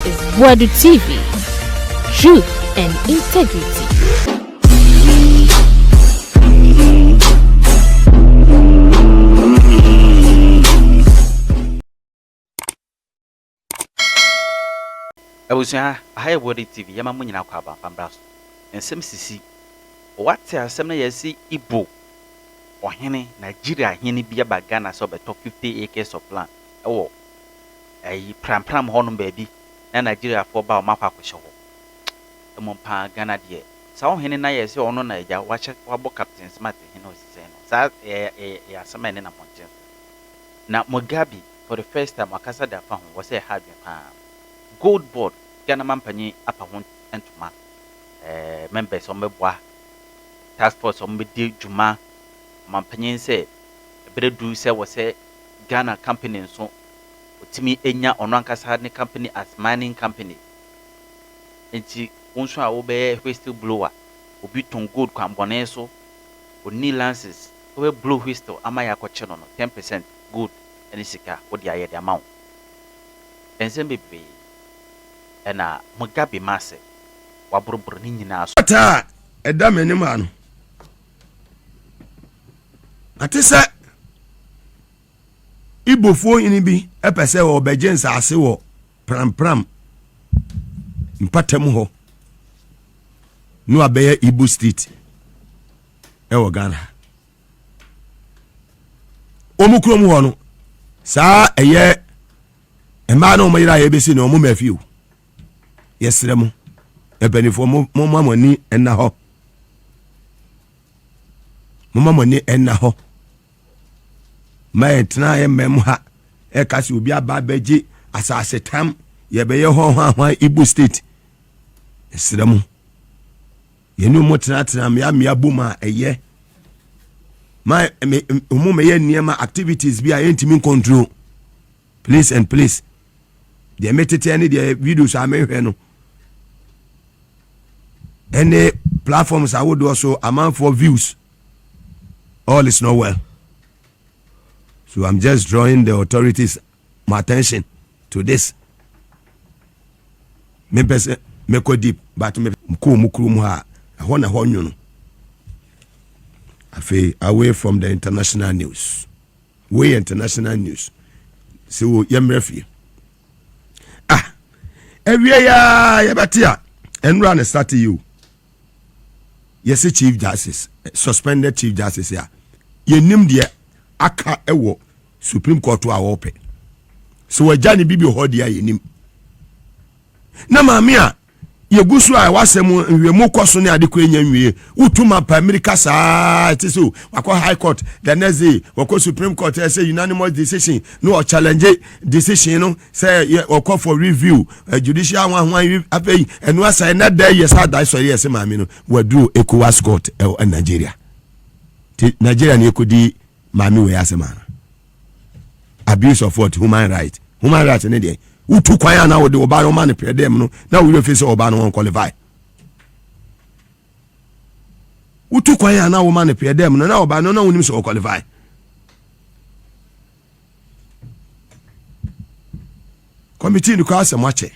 is Boadu TV. Truth and integrity. Ebusia ahaya Boadu TV yama munyina kwa bambraso ensem sisi what asem na yesi Igbo ohene Nigeria hene bia bagana so beto 50 acres of land ewo pram hono baby na Nigeria for ba o makwa kwhye ho emompa Ghana de sa ohene na yesi ono na eja wache wabo captain smart hene osise no sa ya asema ne na monje na Mugabe for the first time akasa da fa ho was a hard gold board Ghana mampany apa ho entuma members on meboa task force on medi djuma mampany se ebredu se wo se Ghana company so otimi enya ono ankasa ne company as mining company enti wonso a wo be whistle blower obi ton gold kwambone so oni lances we blow whistle amaya kwache no 10% gold eni sika wo dia ye de amount ensem bebe ena Mugabe Maase waburuburu ni nyina so ata eda menim ano atisa Igbofo yin bi epese wo bejensa ase wo pram mpatam ho no abeye Igbo street wo Ghana omukrom ho no sa eye ema na omo yira ye besi na omo mafiu yesremu ebenifo mo mamani enna ho mo mamani enna ho ma etna ye mem ha e kasi obi aba beji asase tam ye be ye ho Igbo state yesremu yenu mo tena me abuma eye my umume ye niema activities bi a ntimi control please and please the metete any the videos are me no any platforms I would also amount for views all is not well, so I'm just drawing the authorities my attention to this. Me pese me ko deep but me ko mukuru mu ha ho na ho nwunu afi away from the international news so yemrefi every ya yabatia enra na start you yes chief justice suspended chief justice ya yenim de aka ewo supreme court a wope so wajani bibi ho de yenim na maami a yegusu a wasem nwemu koso ne adekọ enya nwie utuma pa America saa tiso wakọ high court the next day wakọ supreme court say unanimous decision no challenge decision no say wakọ for review judicial one afei enu asa na day yes that so yes maami no wadu ECOWAS court Nigeria na ekodi maami we asema abuse of what human right ne dey utu kwanya na wo de oba no man pedem no na wo face oba no qualify utu kwanya na wo man pedem no na oba no na wonim so qualify committee ni kwa asemache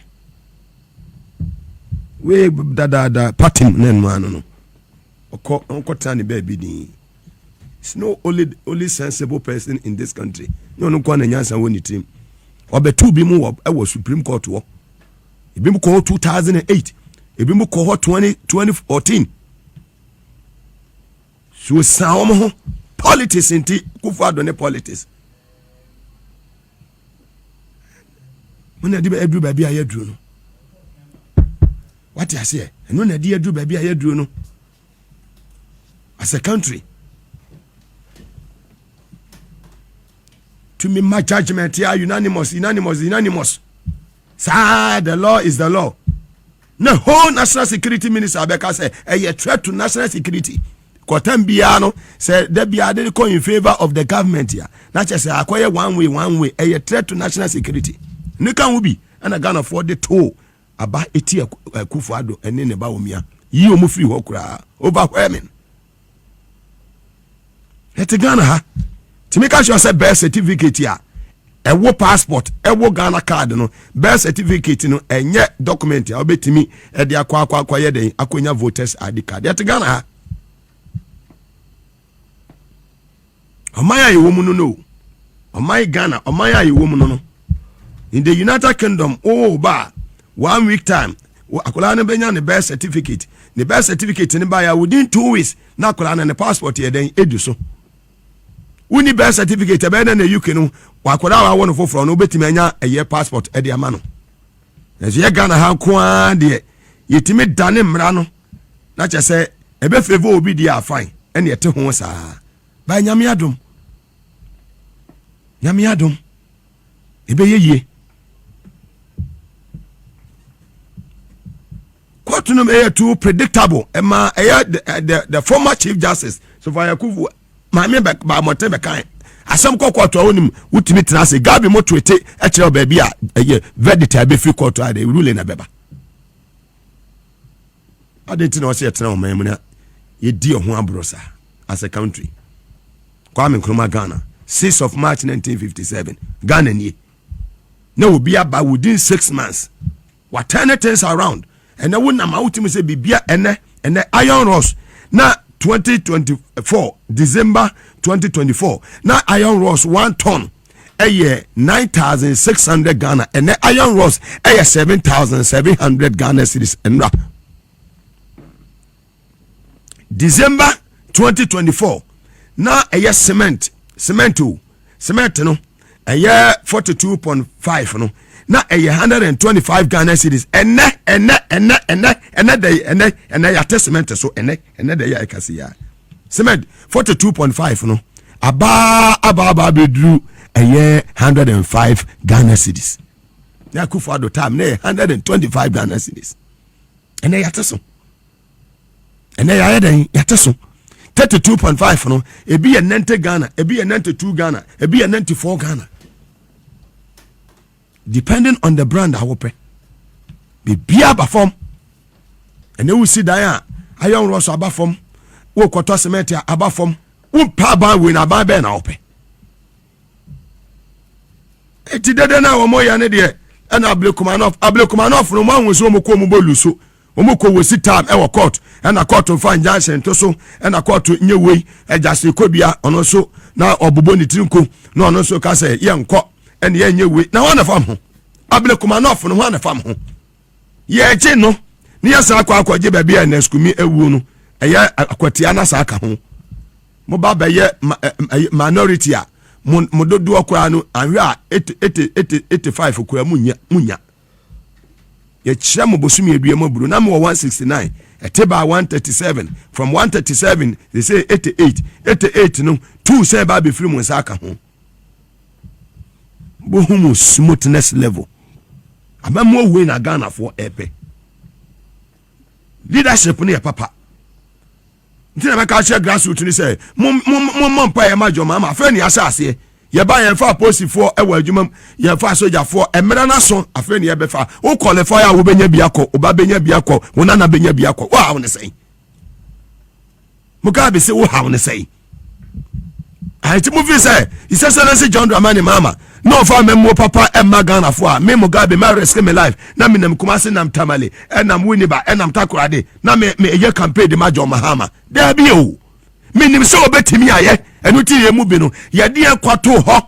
we dada patim nenu anu no okọ tani baby ni it's no only sensible person in this country no kwa na nyansa woni team obetu bi mu wo supreme court wo ebi mu ko 2008 ebi mu ko 2014 so sawo ho politics inti Kufuor ne politics muna di edu ba bi ayedru no what you say eno na di edu ba bi ayedru no as a country to me my judgment here unanimous sir the law is the law no whole national security minister abeka say a threat to national security kotam bia no say there be ade ko in favor of the government here na che say akoye one way a threat to national security ne kan wo bi na Ghana for the toll aba eti Kufuor ene ne ba omia yi omo free ho kura overwhelming et Ghana ha to make sure say birth certificate here ewo passport ewo Ghana card no birth certificate no enye document a obetimi e de akwa ye den akonya voters ID card yet Ghana ha omaya ye womu no omaya Ghana omaya ye womu no in the United Kingdom ba 1 week time akola ne benya ne birth certificate ne ba ya within 2 weeks na akola ne passport ye den edu so uni birth certificate be na UK no wakola wa won foforo no betimi anya eye passport e de ama no ezo ye Ghana ha ko a de yetimi dane mra no na che se ebe favor obi dia afan ene yete ho saa ba nyame adom ebe ye court no be too predictable ema the former chief justice so for Yakubu maame ba mote be kan asem court onim wutimi tena se gabi motwete e kire ba bia verdict abe free court ade rule na beba adenti na o se tena o mamu na ye di ho abrosa as a country Kwame Nkrumah Ghana 6th of March 1957 Ghana ni na obi aba within 6 months what turn things around and won na mawutimi se bibia ene iron rods na 2024 December 2024 na iron rods 1 ton eye 9,600 Ghana and iron rods eye 7,700 Ghana cedis enra December 2024 na eye cement no eye 42.5 no na eye 125 Ghana cedis ene ya cement so ene de ya ekasi ya cement 42.5 no aba bedru eye 105 Ghana cedis na kufu ado time na 125 Ghana cedis ene ya teso ene ya den ya teso 32.5 no ebi ye 90 Ghana ebi ye 92 Ghana ebi ye 94 Ghana depending on the brand awope be bia ba form ene we see dan iron rods aba form wo kwoto cement aba form wo pa ba we na ba be na ope eti dede na wo moya ne de na ablekumanov no mo anwo so mo ko mo boluso omoko wesi time e wo court na court of injunction to so na court nyewei ejase kobia ono so na obobo ni tinko na ono so ka say ye nko ene ye nyewei na wana fam ho ablekumanov no wana fam ho ye che no ni ya sa akwaje ba bia na skumi ewu no eye akwatia na sa aka ho mo ba ba ye minority a mo dodo okwa no anwe a 85 okwa munya ye kire mo bosumi eduam aburu na mo 169 eteba 137 from 137 they say 88 no two say ba be free mo nsa aka ho bo humu smoothness level abamo we na Ghana for epe leadership ne papa ntina be ka share grassroots ni say mo mpa ye majo mama afa ni asase ye ba ye fa posifo e wa adwuma ye fa sojafo emera na so afa ni ye be fa wo qualify a wo benya biako wo ba benya biako wo na benya biako wo ha wo ne sei Mugabe say wo ha wo ne sei I ti move say His Excellency John Dramani Mahama no fa memmo papa e Ghana fo a me Mugabe ma risk me life na me nam Kumasi nam Tamale e nam Winiba e nam Takoradi na me ye campaign de Majo Mahama there be o me nim so obetimi aye enu ti ye mu bi no ye de kwato ho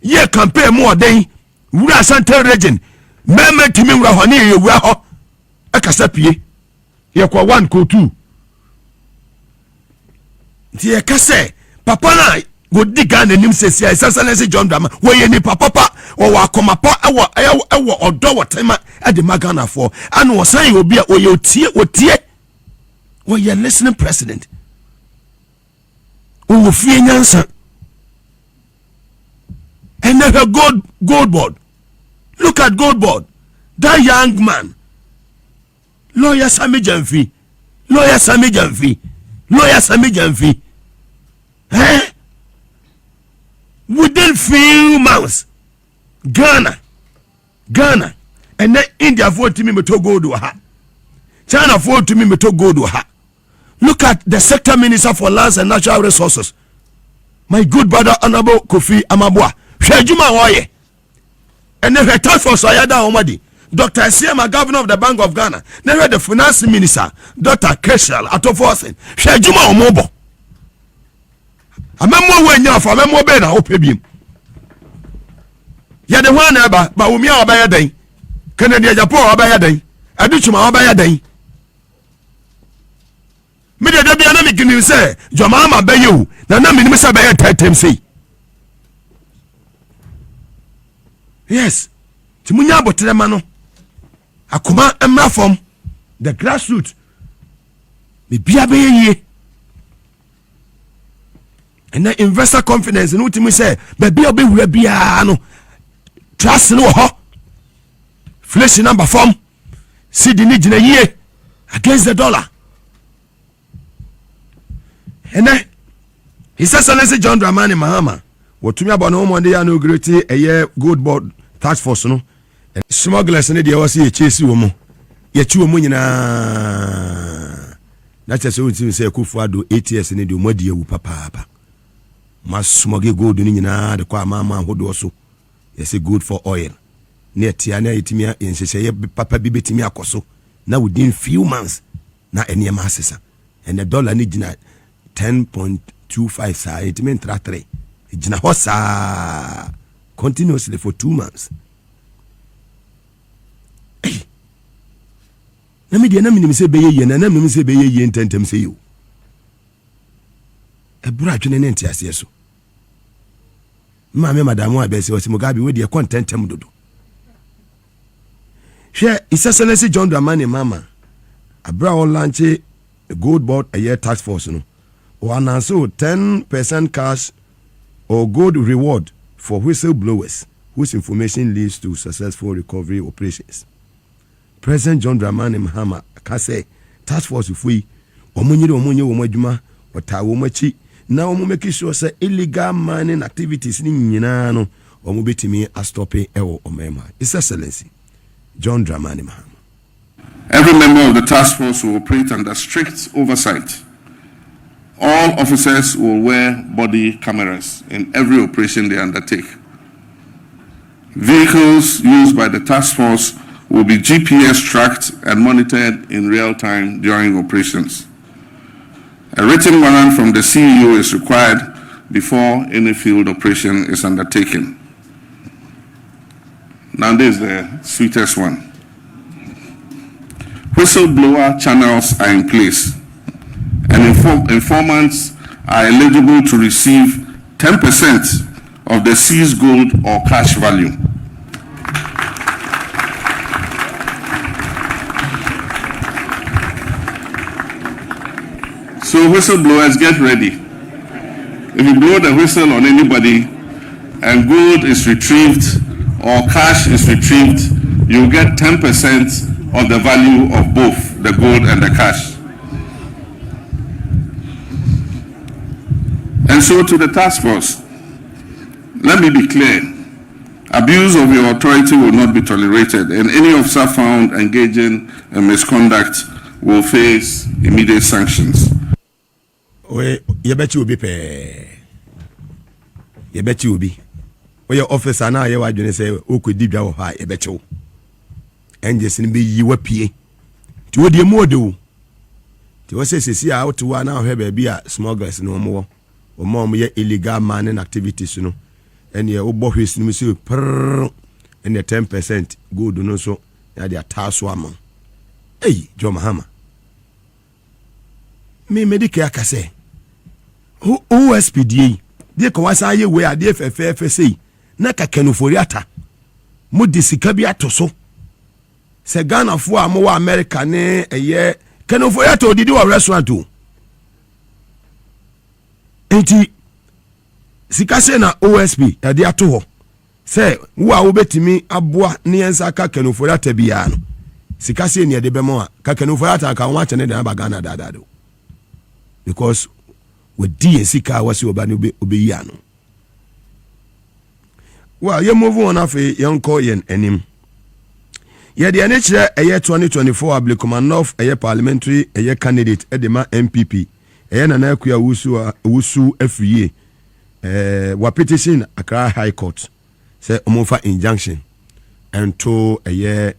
ye campaign mu oden wura Central region meme timi wura ho ne ye wura ho e kasa pie ye kwa 1 ko 2 ti ye kase papa na go diga na nim sesi His Excellency John Drama wo ye ni papa wo akoma pa ewo odo wotema e de Magana for anu wo san obi a wo ye otie wo ye listening president wo fie nyansa and then gold board look at gold board that young man lawyer Sami Jamfi within few months Ghana and then India vote to me to gold to ha China vote to me to gold to ha. Look at the sector minister for lands and natural resources, my good brother Honorable Kofi Amabwa. Shejuma woye And then the task force ayada omadi. Dr. Siema, governor of the Bank of Ghana. Then the finance minister, Dr. Keshal Atoforsen. Shejuma omobo. Amemo we nya for amemo be na opebiem. Ya de one eba ba umi abaya dan. Kennedy Japan abaya dan. Aduchuma abaya dan. Me de bia na me gini say, Jomama be you. Na me say be 10 say. Yes. Timunya botrema no. Akuma emra from the grassroots. Me bia be ye. And then investor confidence no timi say be obi wura bia no. Trust no ho. Flesh number form. See the need in a year against the dollar. And then he says, "Let's John Dramani Mahama. What to me about no Monday inaugurate a year gold board task force no. And smugglers and the was a chase woman. Yet you money na. That's just what you say. Kufuado 8 years in the Modia papa. Must smuggle gold in the kwa mama who do so. Yes, a good for oil. Near Tiana itimia in say papa bibitimia koso. Now within few months, na any masses. And the dollar need 10.25 sa it mean 3 jina hosa continuously for 2 months. Na me dia na me say be ye na me say be ye intentem say you e bura adwene ne ntiase so ma me madam wa be say o Mugabe we dia contentem dodo hwe Excellency John Dramani Mahama abra on launch a gold board a year task force no or announce 10% cash or gold reward for whistleblowers whose information leads to successful recovery operations. President John Dramani Mahama can say task force free omunyi omadwuma ota womachi na omo make sure say illegal mining activities ni nyina no omo betimi a stop ewo omema. His Excellency John Dramani Mahama. Every member of the task force will operate under strict oversight. All officers will wear body cameras in every operation they undertake. Vehicles used by the task force will be GPS tracked and monitored in real time during operations. A written warrant from the CEO is required before any field operation is undertaken. Now this is the sweetest one. Whistleblower channels are in place, and informants are eligible to receive 10% of the seized gold or cash value. So whistleblowers, get ready. If you blow the whistle on anybody and gold is retrieved or cash is retrieved, you'll get 10% of the value of both the gold and the cash. And so to the task force, let me be clear. Abuse of your authority will not be tolerated, and any officer found engaging in misconduct will face immediate sanctions. You bet you will be pay. You bet you will be. Your officer now, you are going to say, "Oh, could deep your high, you bet you." And just be you a pay. To what you more do? To what says, see out to one now, have a smugglers no more, or more illegal mining activities, you know. And your old boys, you see, and the 10% good, no so, they are task woman. Hey, John Mahama. Me Medicare can say, who OSPDA, they can was I where they FFFC, Naka Kenuforiata, Mudisicabia so. Se Ghana for a more American a year, Kenuforiato did you a restaurant too? Enti Sikase na OSP, a dear to say, who are betting me a boa near Saka Kenuforiata biano. Sikase near the Bemoa, Kakenuforiata can watch an Abagana dadado. Because with DNC car was your Banu Obiano. Well, you move on off a young Koyan and him. Yeah, the NHR a year 2024 Ablikoma North a year parliamentary a year candidate Edema MPP a year Nanakuya Wusu every year. Wa petition Accra High Court say Omofa injunction ɛnto ɛyɛ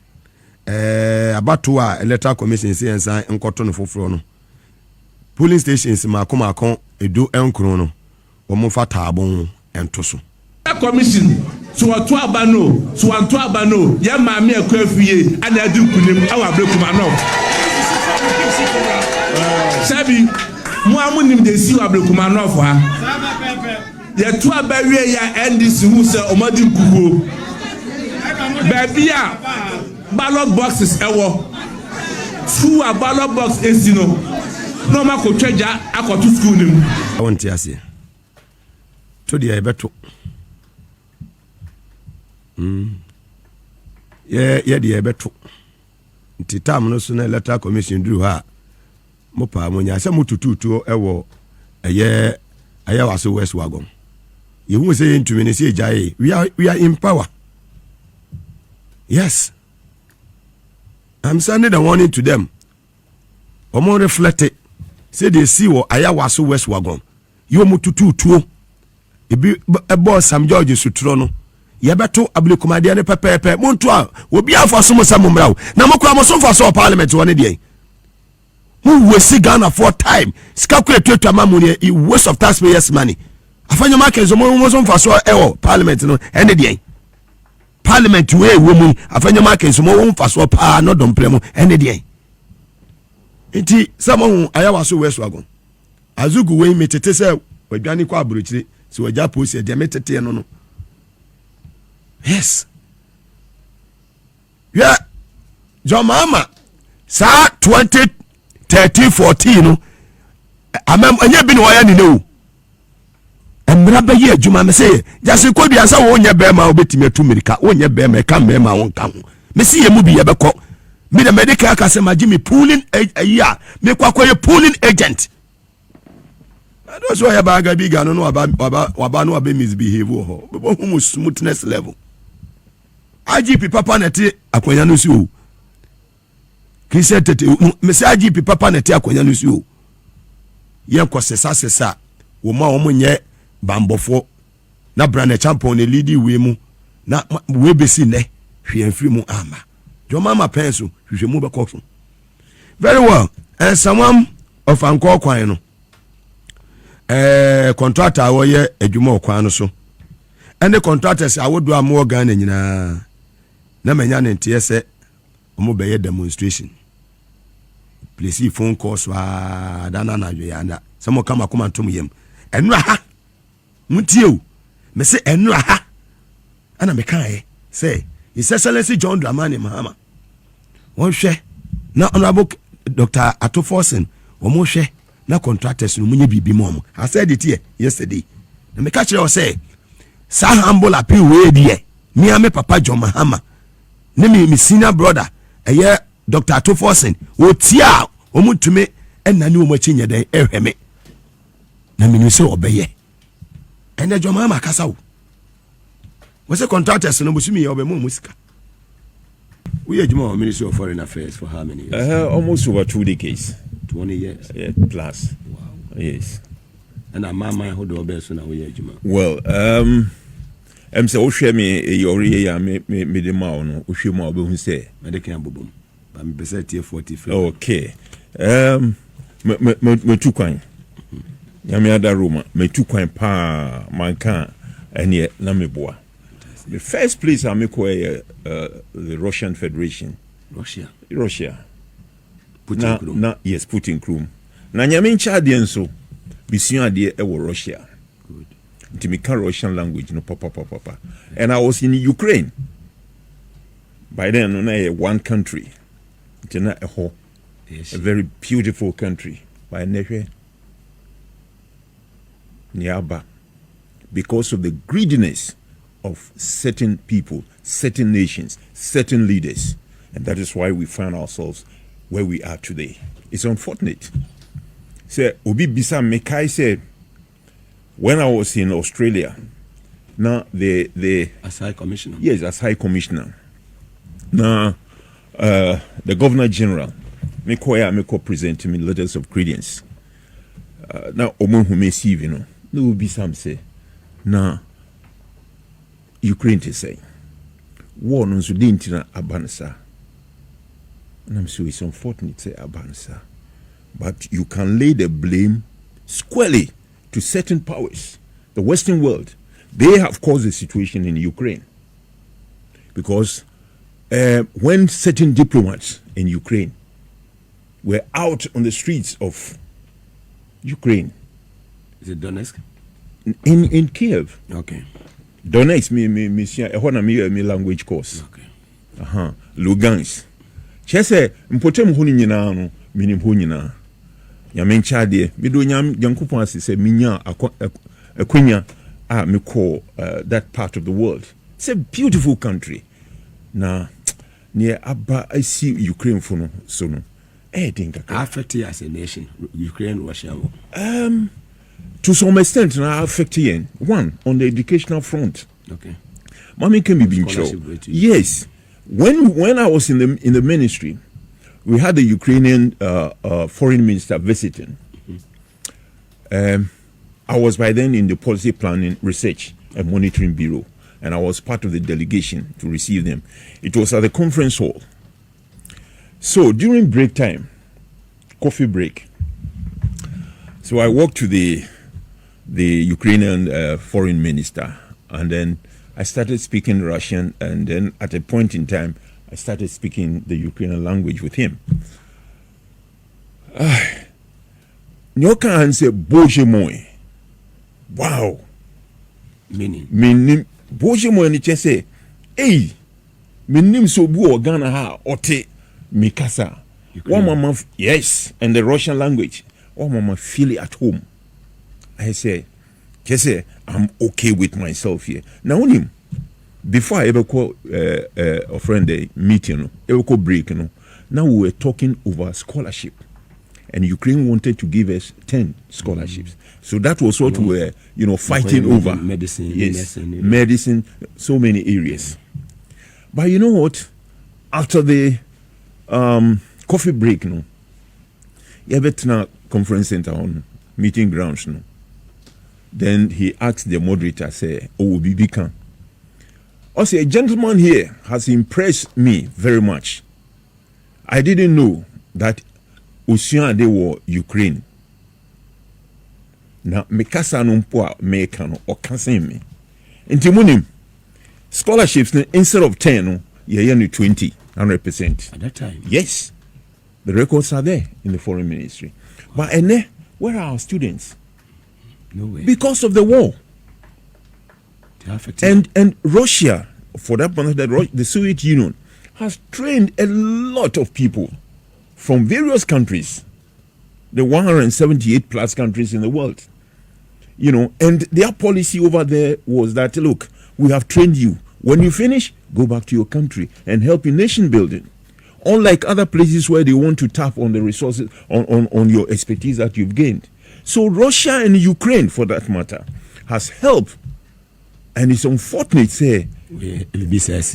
abato a electoral commission si ensan nkoto no foforo no polling stations maako edo enkron no wɔn fa taabon ɛnto so commission so to abano so to abano ya maame akwafiye ana adi kunim awa abrekuma no sabi mo amunim de si abrekuma no fo ha ya to abawie ya NDC hu se omadi kukuo baby a ballot boxes ewo two a ballot box esino no ma ko twaja akoto school nim awonti ase to dia ebeto ye dia ebeto nti tam no so na electoral commission duru ha mo pa mo nya se mo tututuo ewo eye waso west wagon ye hu se ntumi ne se ejaye we are in power. Yes, I'm sending a warning to them. Omo reflect it. Say they see what ayawaso west wagon. You mututu tuo. Ebi ebo Sam George Sutrono. Ye beto ablekumade ne pepepe. Monto a obi afo so mo samumra. Na mokwa mo so fa so parliament woni de. Who we see Ghana for time. Calculate to amamuni a waste of taxpayers money. Afanya market so mo so fa so parliament no ene de. Parliament we woman afanya market so mo won fa so pa no don premo ene de enti samo ayawa so west wagon azugu we metete se wadwane kwa abrochire se waja post de metete no yes yeah Jean Mensah sa 2013-14 no amam anya bi no waya ni no emra ba ye adwuma me say jase kodua sa wo nya be ma obetimi atumirika wo nya be ma ka me ma won ka ho me si ye mu bi ye bekọ me the medical ka se ma jimi pooling ya me kwakoye pooling agent those who ya ba ga bi ga no waba no abe misbehave ho be hu smoothness level IGP papa na te akonya no si o kise tete me say IGP papa na te akonya no si o ye nkosesa wo ma wo nye bambofo na brand champion ne lead we mu na we besi ne hwemfiri mu ama Jean Mensah penso hwehwemu be koso very well and someone of anko kwan no contractor wo ye adwuma okwan no so and the contractors awodo am Ghana nyina na manya ne ntie se omo be ye demonstration please phone calls wa dana na dwe yana samo kama kuma ntom yem enura ha mutieu me se enura ha ana me kan say His Excellency John Dramani Mahama won hwe na honorable Dr. Atoforsen omo hwe na contractors no munye bibi mom I said it here yesterday na me catch you say sa humble appeal we die me ame papa John Mahama ne me senior brother eye Dr. Atoforsen wo tia omo tume enani omo chinye den ehweme na me no se obeye ene John Mahama kasa wo was a contractors no busumi obe mo musika we ejuma Ministry of Foreign Affairs for how many years almost over 2 decades 20 years plus. Wow. Yes. And a mama who do best na we ejuma Well, say o hwe me yori ya me de ma no o hwe ma obe hu say me de kan bobom ba me pese tie 40. Okay. Me tu kwan ya me ada Roma me tu kwan pa manka ene na me boa. The first place I make the Russian Federation. Russia. Putin Krum. Yes, Putin Krum. Na nyame ncha de enso bisuan de e wo Russia. Good. Nti me can Russian language no papa. And I was in Ukraine. By then no one country. Nti na a very beautiful country. By nehwe niaba because of the greediness of certain people, certain nations, certain leaders. And that is why we find ourselves where we are today. It's unfortunate. Say, Obi Bisa Mekai said, when I was in Australia, now as High Commissioner. Yes, as High Commissioner. Now, the Governor General, Meko present me letters of credence. Now, Omo who may see, no will be some say, now, Ukraine to say, war no so dentina abansa. And I'm sure it's unfortunate say abansa. But you can lay the blame squarely to certain powers. The Western world, they have caused the situation in Ukraine. Because when certain diplomats in Ukraine were out on the streets of Ukraine. Is it Donetsk? In Kiev. Okay. Donetsk, me language course. Okay. Lugansk. Chese, mpotem huni nyina no, minim huni nyina. Nyamencha de, mido nyankopon se minya akwenya me call that part of the world. It's a beautiful country. Na near Abba I see Ukraine for no so no. Affect as a nation, Ukraine, Russia. To some extent, now affecting one on the educational front. Okay. Mommy can be being show. Yes. When I was in the ministry, we had the Ukrainian foreign minister visiting. I was by then in the policy planning, research and monitoring bureau, and I was part of the delegation to receive them. It was at the conference hall. So during break time, coffee break, so I walked to the Ukrainian foreign minister, and then I started speaking Russian, and then at a point in time, I started speaking the Ukrainian language with him. Nyoka anse boje moy. Wow. Meaning boje moy ni chese. Hey, meaning so bu Ghana ha ote mikasa. One mama, yes, and the Russian language. One mama feel it at home. I say, chese, I'm okay with myself here. Now on him. Before I ever call a friend a meeting, ever call break, now we were talking over scholarship, and Ukraine wanted to give us 10 scholarships. So that was what we were, fighting over. Medicine, yes, medicine, so many areas. But you know what? After the coffee break, you have conference center on meeting grounds, Then he asked the moderator, say, "Oh, Bibi can." Also, a gentleman here has impressed me very much. I didn't know that Ocean they were Ukraine. Now, Mikasa Numpoa Mekano or Kansemi. In Timunim, scholarships instead of 10, you're 20, 100%. At that time? Yes. The records are there in the foreign ministry. Wow. But where are our students? No way. Because of the war. And Russia, for that matter, the Soviet Union has trained a lot of people from various countries, the 178 plus countries in the world. And their policy over there was that, look, we have trained you. When you finish, go back to your country and help in nation building. Unlike other places where they want to tap on the resources, on your expertise that you've gained. So Russia and Ukraine, for that matter, has helped. And it's unfortunate, say, BBC.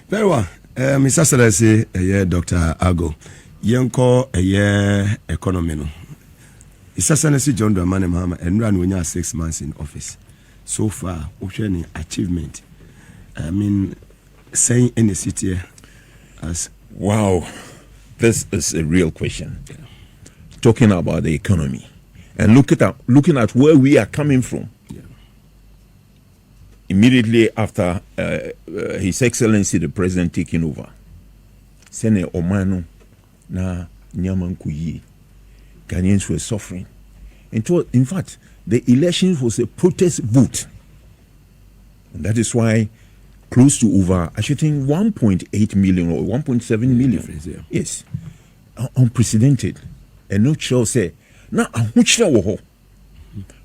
Very well. Mr. Selesi, Dr. Ago, Yanko, economy. Mr. Selesi John Dramani Mahama, and ran when you 6 months in office. So far, any achievement. I mean, saying in the city as. Wow, this is a real question. Yeah. Talking about the economy and looking at where we are coming from. Immediately after His Excellency the President taking over, Sene Omano na Nyamankuyi, Ghanaians were suffering. In fact, the election was a protest vote. And that is why close to over, I should think, 1.8 million or 1.7 million. Yes. Unprecedented. And no child say, now I'm which wo.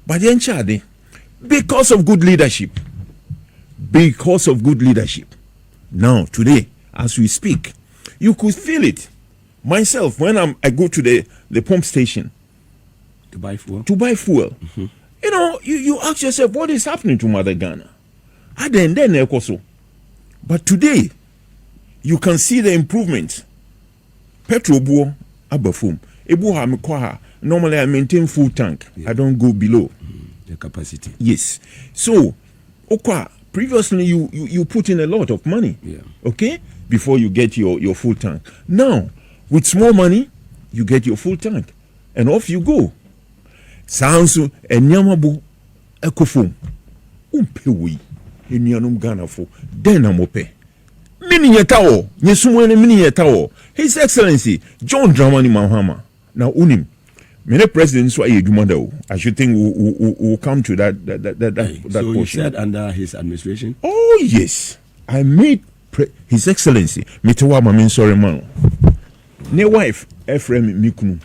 But the because of good leadership. Because of good leadership. Now, today, as we speak, you could feel it. Myself, when I go to the pump station to buy fuel. Mm-hmm. You ask yourself, what is happening to Mother Ghana? But today, you can see the improvement. Petrol buo abafum. Normally, I maintain full tank. Yeah. I don't go below the capacity. Yes. So, Previously, you put in a lot of money, okay, before you get your full tank. Now, with small money, you get your full tank, and off you go. Sounds enyamabu ekofum. Umpewi enuanum Ghana fo. Then amope. Mini yetawo. Nyesumwene mini yetawo. His Excellency John Dramani Mahama. Now unim. Many presidents were Edumada. I should think we'll come to that So portion. you said under his administration? Oh yes, I made His Excellency Mitewa Mamin Sorry ne wife Ephraim Mikunu.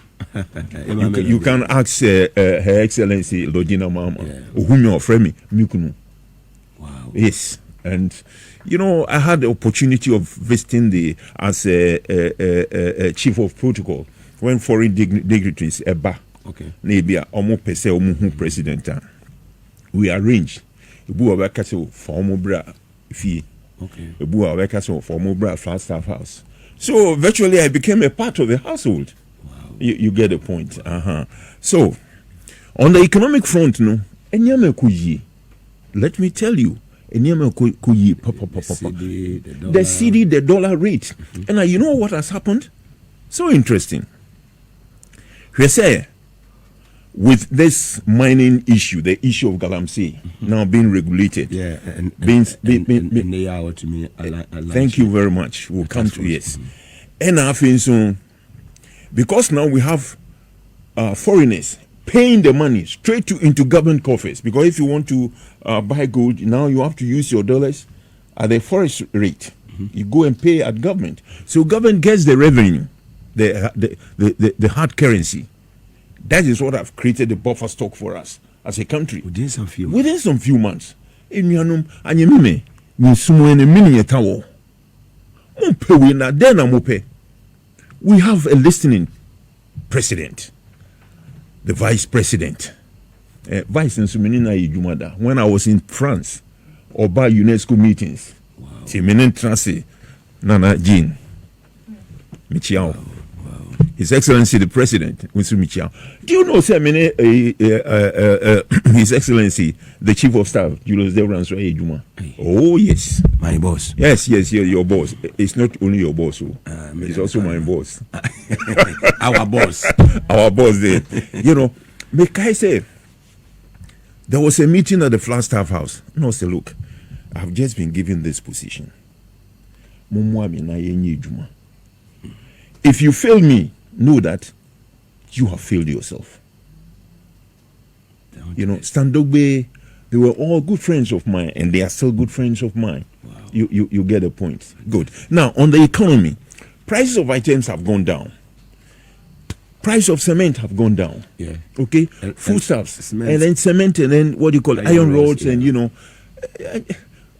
You can ask Her Excellency Lodina Mama Ohumi Ofremi Mikunu. Wow. Yes, and you know I had the opportunity of visiting as a chief of protocol when foreign dignitaries eba. Okay. Nebia omo pese omo president. We arranged. Ebu abakaso for omo bra fee. Okay. Ebu abakaso for omo bra Flagstaff House. So virtually I became a part of the household. Wow. You get the point. So on the economic front, no, enyame kuyi. Let me tell you, enyame kuyi. The CD, the dollar rate. And you know what has happened? So interesting. We say, with this mining issue, the issue of Galamsey now being regulated. Yeah, and they are to me. Thank you very much. We'll come to yes. And I think so, because now we have foreigners paying the money straight into government coffers. Because if you want to buy gold, now you have to use your dollars at the forex rate. You go and pay at government. So government gets the revenue. The hard currency. That is what have created the buffer stock for us as a country. Within some few months. Enuanum anyemime nisumwene mini yetawo. Mumpewe na dena mope. We have a listening president. The vice president. Vice Nsumini na Ijumada. When I was in France, Oba UNESCO meetings. Wow. Timenen Transi Nana Jean Michiao. Wow. His Excellency the President, Winston Michiao. Do you know, sir, His Excellency the Chief of Staff, Julius Devrans Ejuma? Oh, yes. My boss. Yes, your boss. It's not only your boss, it's also my boss. Our boss. Our boss there. You know, make I say, there was a meeting at the Flagstaff House. No, say, look, I've just been given this position. If you fail me, know that you have failed yourself. You know, Standogbe, they were all good friends of mine, and they are still good friends of mine. Wow. You get the point. Good. Now, on the economy, prices of items have gone down. Price of cement have gone down. Yeah. Okay? Foodstuffs. And then cement, and then what do you call it? Iron rods, and you know.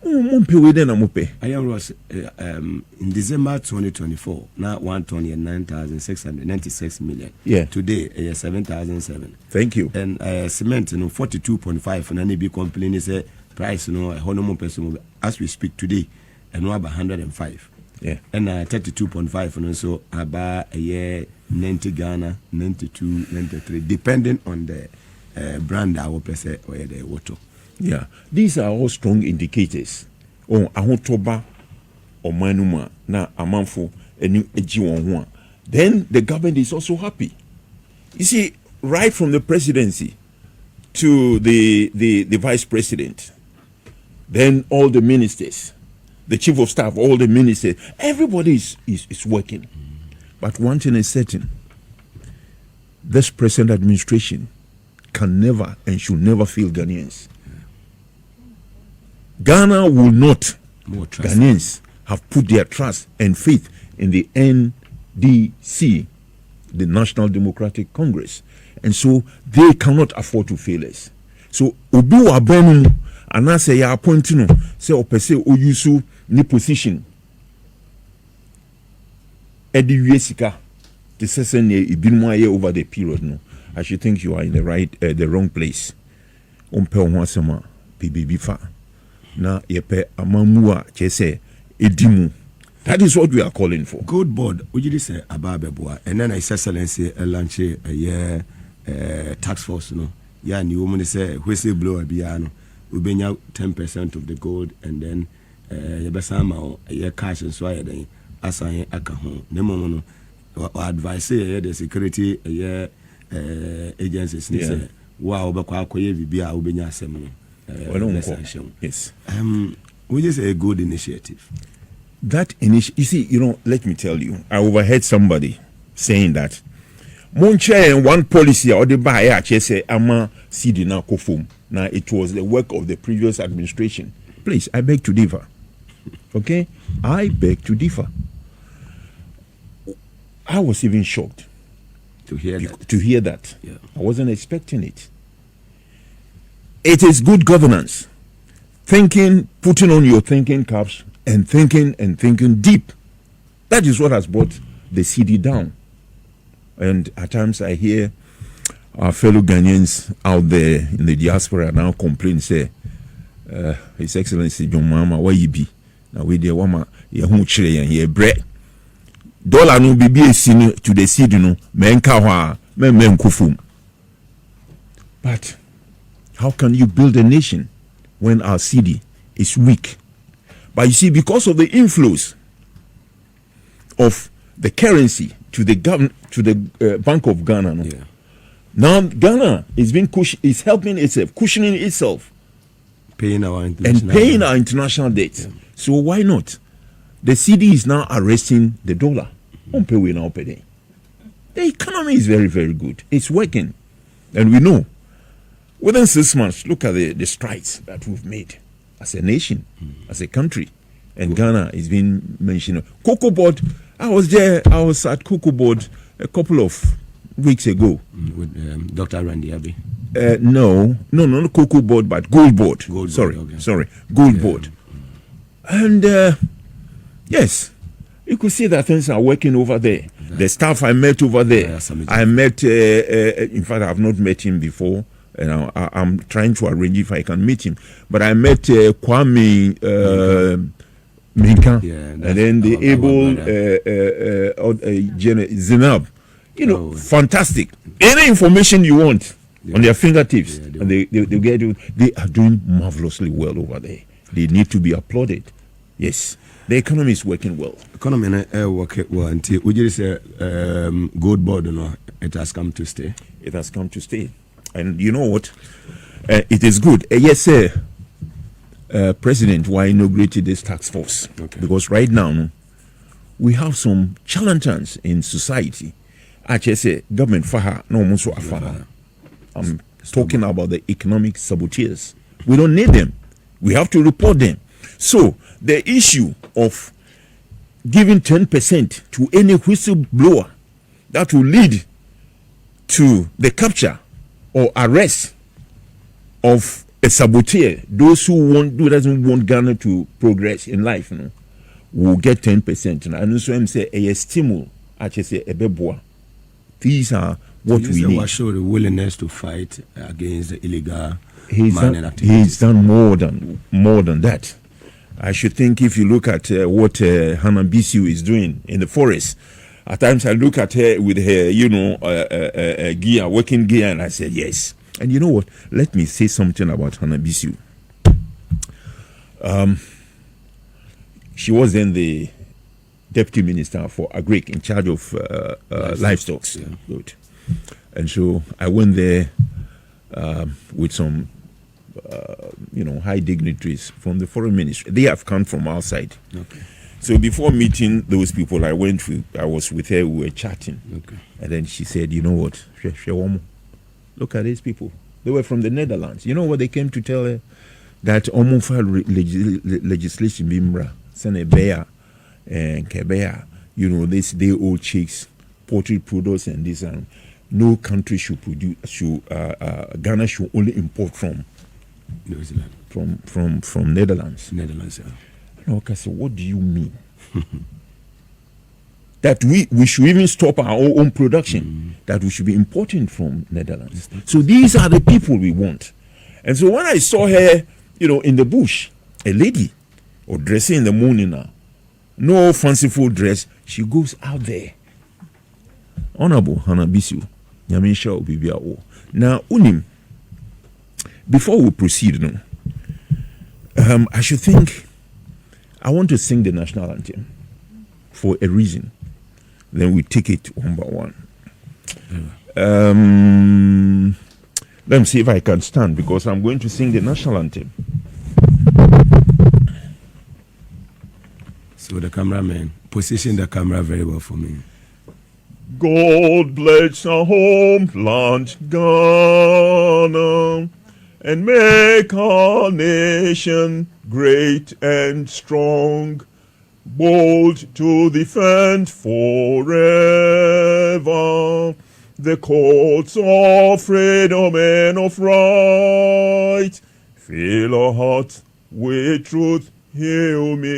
Iron rods in December 2024, now 129,696 million. Yeah. Today, 7,007. Thank you. And cement, 42.5. And any big company is a price, as we speak today, and about 105. Yeah. And 32.5, and so about a year 90 Ghana, 92, 93, depending on the brand our person or the water. Yeah, these are all strong indicators. Oh, ahotoba or manuma na amanfo enu eji won. Then the government is also happy. You see, right from the presidency to the vice president, then all the ministers, the chief of staff, all the ministers, everybody is working. But one thing is certain: this present administration can never and should never fail Ghanaians. Ghana will not. Ghanaians have put their trust and faith in the NDC, the National Democratic Congress, and so they cannot afford to fail us. So obi wa benu anase ya appoint no say opese oyusu ni position edi wiesika the session ibinmu aye over the period no. I should think you are in the wrong place. Ompe onwasema PBB fa. Na yepe amamua chese edimu. That is what we are calling for. Good board. Ujidi say ababeboa, and then His Excellency launch a year tax force no. Ya ni woman say whistleblower biano. ubenya 10% of the gold, and then yebesama ye cash and so then assign aka ho. Nemo no advice the security agencies say wow obekwa akoye bibia ubenya asem no. Yes. Which is a good initiative. That you see, let me tell you, I overheard somebody saying that Monche and one policy or the buyer say ama CD na kofum. Now it was the work of the previous administration. Please, I beg to differ. Okay? I beg to differ. I was even shocked to hear that. Yeah. I wasn't expecting it. It is good governance. Thinking, putting on your thinking caps and thinking deep. That is what has brought the CD down. And at times I hear our fellow Ghanaians out there in the diaspora now complain, say, His Excellency John Mama, why you be? Now we dear wama ye chile and ye bread. Dollar no be a sin to the CD no men kawa men kufum. But how can you build a nation when our CD is weak? But you see, because of the inflows of the currency to the Bank of Ghana, now Ghana is helping itself, cushioning itself, paying our international debt. Yeah. So why not? The CD is now arresting the dollar. The economy is very, very good. It's working, and we know. Within 6 months, look at the strides that we've made as a nation, as a country. And Ghana is being mentioned. Cocoa Board, I was at Cocoa Board a couple of weeks ago. With Dr. Randy Abbey? No, not Cocoa Board, but Gold Board. Sorry, Gold Board. And yes, you could see that things are working over there. The staff I met over there, I met, in fact, I have not met him before. And I'm trying to arrange if I can meet him. But I met Kwame Minka, and then the able Zinab. Fantastic. Any information you want on their fingertips, and they get you. They are doing marvelously well over there. They need to be applauded. Yes, the economy is working well. Economy working well. Until we just say Gold Board, it has come to stay. It has come to stay. And you know what? It is good. Yes, sir. President, why inaugurated this task force? Okay. Because right now, we have some charlatans in society. I just say, government faha, no muso afaha. I'm talking about the economic saboteurs. We don't need them. We have to report them. So, the issue of giving 10% to any whistleblower that will lead to the capture or arrest of a saboteur, those who doesn't want Ghana to progress in life, will get 10%. And so I'm saying a stimul, actually say a beboa. These are what we need. Show the willingness to fight against the illegal mining activities. He's done more than that. I should think if you look at what Hannah Bisiu is doing in the forest. At times I look at her with her, gear, working gear, and I said, yes. And you know what? Let me say something about Hannah Bisiu. She was then the deputy minister for Agric in charge of livestock. Yeah. Good. And so I went there with some, high dignitaries from the foreign ministry. They have come from outside. Okay. So before meeting those people, I was with her, we were chatting. Okay. And then she said, you know what? Look at these people. They were from the Netherlands. You know what they came to tell her? That Omunfa legislation bimra, Senebea and Kebea, this day old chicks, poultry products and this, and no country should produce, Ghana should only import from New Zealand. From Netherlands. Netherlands, yeah. And I said, what do you mean? That we should even stop our own production, that we should be importing from Netherlands. So these are the people we want. And so when I saw her, in the bush, a lady, or dressing in the morning now, no fanciful dress, she goes out there. Honorable Hannah Bisiu, Nyamisha Obibiao. Now, Unim, before we proceed, I want to sing the national anthem for a reason. Then we take it one by one. Let me see if I can stand, because I'm going to sing the national anthem. So the cameraman, position the camera very well for me. God bless our homeland, Ghana, and make our nation great and strong, bold to defend forever the cause of freedom and of right. Fill our hearts with truth, humility,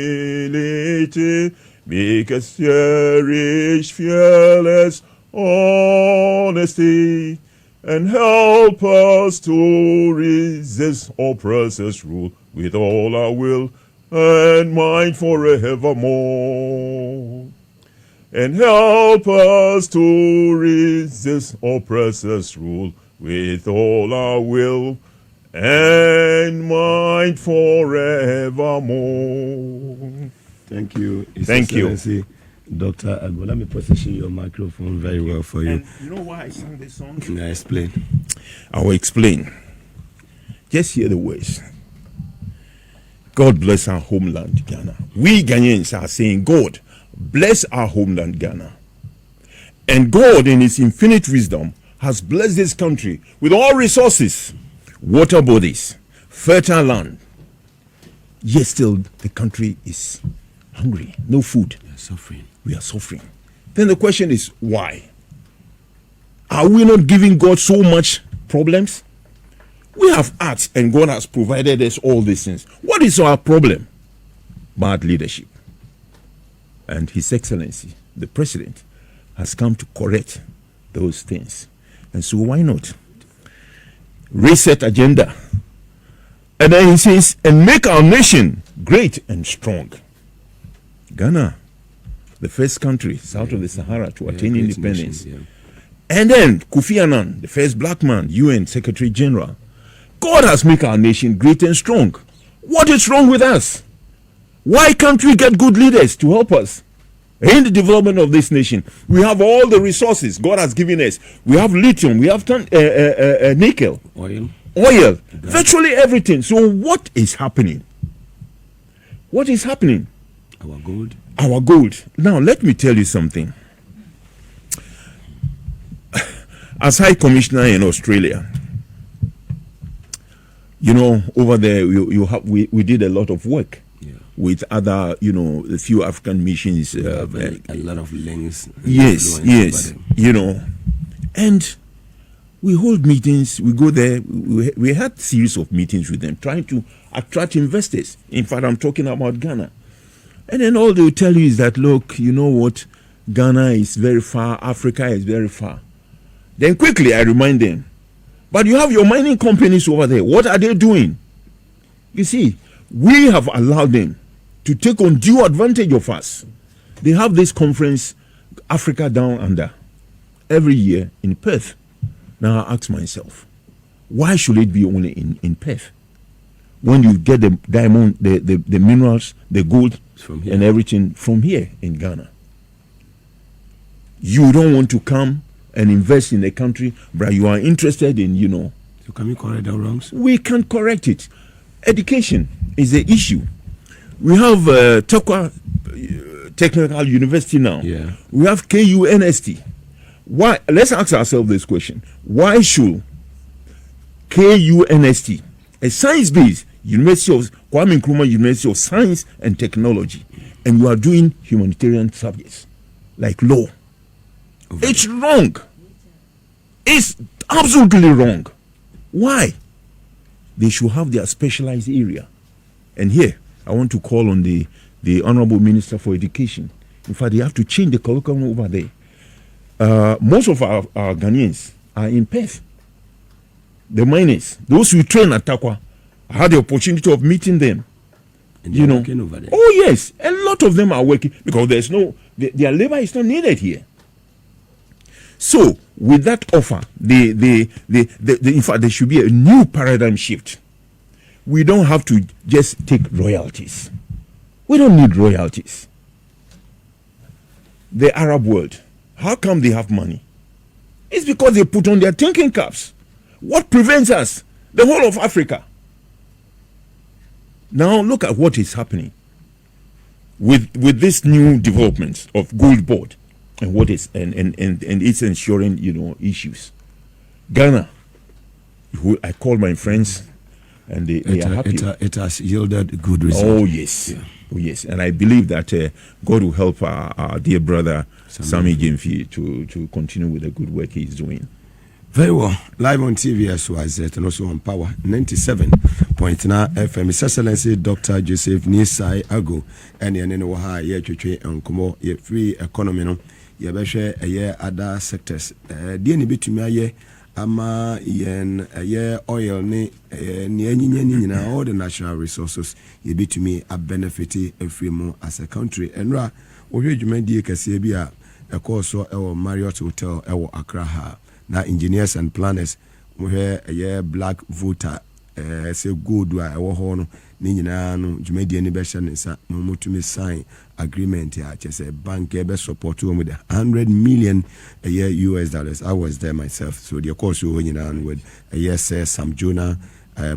make us cherish fearless honesty, and help us to resist oppressors' rule with all our will and mind forevermore. And help us to resist oppressors' rule with all our will and mind forevermore. Thank you. Thank you. Dr. Agbo, let me position your microphone very well for you. And you know why I sang this song? Can I explain? I will explain. Just hear the words. God bless our homeland, Ghana. We Ghanaians are saying, God, bless our homeland, Ghana. And God, in his infinite wisdom, has blessed this country with all resources, water bodies, fertile land. Yet still, the country is hungry, no food. We are suffering. We are suffering. Then the question is, why? Are we not giving God so much problems? We have asked, and God has provided us all these things. What is our problem? Bad leadership. And His Excellency, the President, has come to correct those things. And so why not? Reset agenda. And then he says, and make our nation great and strong. Ghana, the first country south of the Sahara to attain independence. Nation, And then Kofi Annan, the first black man, UN Secretary General. God has made our nation great and strong. What is wrong with us? Why can't we get good leaders to help us in the development of this nation? We have all the resources God has given us. We have lithium, we have nickel, oil, virtually everything. So what is happening? What is happening? Our gold. Our gold. Now let me tell you something. As High Commissioner in Australia, you know, over there we did a lot of work with other, you know, a few African missions. A lot of links. Yes, you know, and we hold meetings. We go there. We had series of meetings with them, trying to attract investors. In fact, I'm talking about Ghana. And then all they will tell you is that, look, you know what, Ghana is very far, Africa is very far. Then quickly I remind them, but you have your mining companies over there. What are they doing? You see, we have allowed them to take undue advantage of us. They have this conference, Africa Down Under, every year in Perth. Now I ask myself, why should it be only in Perth? When you get the diamond, the minerals, the gold, and everything from here in Ghana. You don't want to come and invest in a country, but you are interested in, you know. So can we correct the wrongs? We can correct it. Education is the issue. We have Takwa Technical University now. Yeah. We have KUNST. Why? Let's ask ourselves this question. Why should KUNST, a science-based University of Kwame Nkrumah University of Science and Technology, and you are doing humanitarian subjects like law? It's wrong. It's absolutely wrong. Why? They should have their specialized area. And here, I want to call on the Honorable Minister for Education. In fact, they have to change the curriculum over there. Most of our Ghanaians are in Perth. The miners, those who train at Takwa, I had the opportunity of meeting them. And you know, over there. Oh yes, a lot of them are working because there's no their labor is not needed here. So with that offer, in fact, there should be a new paradigm shift. we don't have to just take royalties. We don't need royalties. The Arab world, how come they have money? It's because they put on their thinking caps. What prevents us? The whole of Africa. Now look at what is happening with this new developments of gold board and what is and it's ensuring issues. Ghana, who I call my friends, and they are happy. It has yielded good results. Oh yes, oh yes, and I believe that God will help our dear brother Sammy Jemfi to continue with the good work he's doing. Very well. Live on TV as well as and also on Power 97.9 FM. His Excellency Dr. Joseph Nisai Ago and Waha Ye and ye free economy no ye beshe other sectors. Dear Bitumi ama yen oil ni all the natural resources ye bitumi a benefit every more as a country. And ra Jumedi Kasebia a course or Marriott Hotel Accra. Now engineers and planners where black voter say good wa ewo ho no ni nyina no dwumadi ni be hye nsa no mutumi sign agreement ya chese bank be support with $100 million a year US dollars. I was there myself, so the course you nyina with yes Sam Jonah,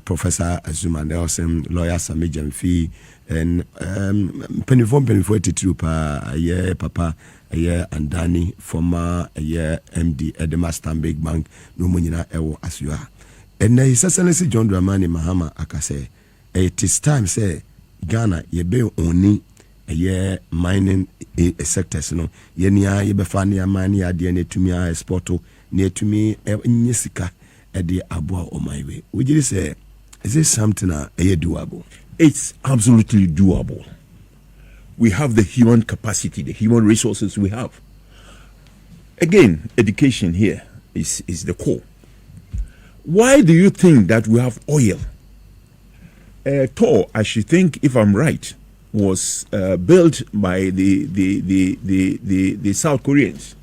Professor Azuma Nelson, lawyer Sami Jamfi, and penifo attitude pa papa and Danny former MD Edema Stanbic Bank no munyina ewo asua. And His Excellency John Dramani Mahama akase it is time say Ghana ye be only mining sectors no ye nia ye be fa ne amani ade ne tumi a exporto ne tumi nyesika e de aboa o my way. Would you say is this something doable? It's absolutely doable. We have the human capacity, the human resources we have. Again, education here is the core. Why do you think that we have oil? Tor, I should think, if I'm right, was built by the South Koreans.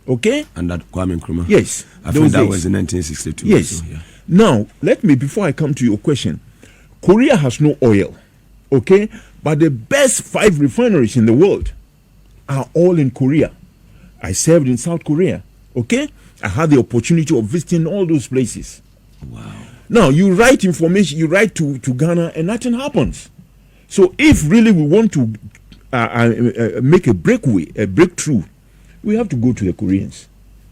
Okay? And that Kwame Nkrumah? Yes. I think that was in 1962. Yes. So, yeah. Now, let me, before I come to your question, Korea has no oil. Okay? But the best 5 refineries in the world are all in Korea. I served in South Korea. Okay? I had the opportunity of visiting all those places. Wow. Now, you write information, you write to Ghana, and nothing happens. So, if really we want to make a breakthrough, we have to go to the Koreans.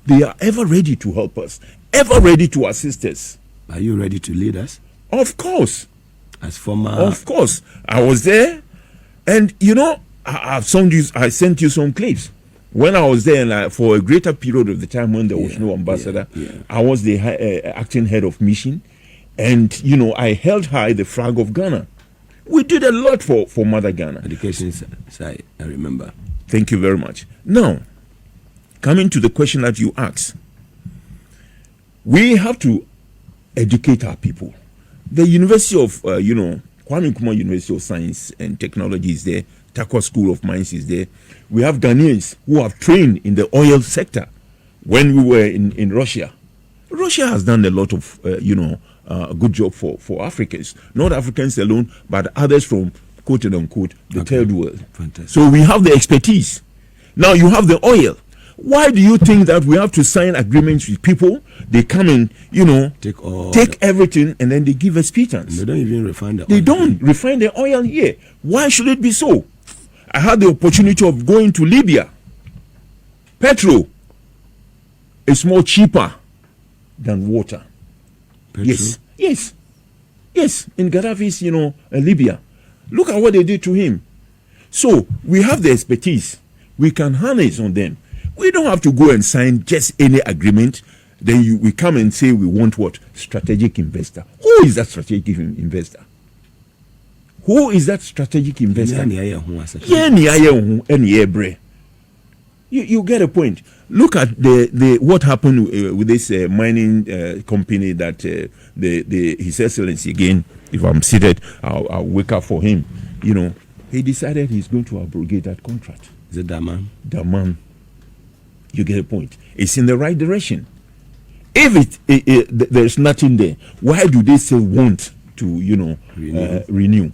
They are ever ready to help us, ever ready to assist us. Are you ready to lead us? Of course. As former... Of course. I was there, and I sent you some clips. When I was there, and for a greater period of the time when there was no ambassador, I was the acting head of mission, and I held high the flag of Ghana. We did a lot for Mother Ghana. Education side, I remember. Thank you very much. Now, coming to the question that you asked, we have to educate our people. The University of, Kwame Nkrumah University of Science and Technology is there. Takwa School of Mines is there. We have Ghanaians who have trained in the oil sector. When we were in Russia, Russia has done a lot of, a good job for Africans. Not Africans alone, but others from, quote unquote, the third world. Fantastic. So we have the expertise. Now you have the oil. Why do you think that we have to sign agreements with people? They come and, take everything and then they give us pittance. They don't even refine the oil. They don't refine the oil here. Why should it be so? I had the opportunity of going to Libya. Petrol is more cheaper than water. Petrol? Yes. In Gaddafi's, Libya. Look at what they did to him. So we have the expertise. We can harness on them. We don't have to go and sign just any agreement. Then we come and say we want what? Strategic investor. Who is that strategic investor? Who is that strategic investor? You get a point. Look at the what happened with this mining company that His Excellency, again, if I'm seated, I'll wake up for him. He decided he's going to abrogate that contract. Is it Daman? Daman. You get a point. It's in the right direction. If there's nothing there, why do they still want to renew.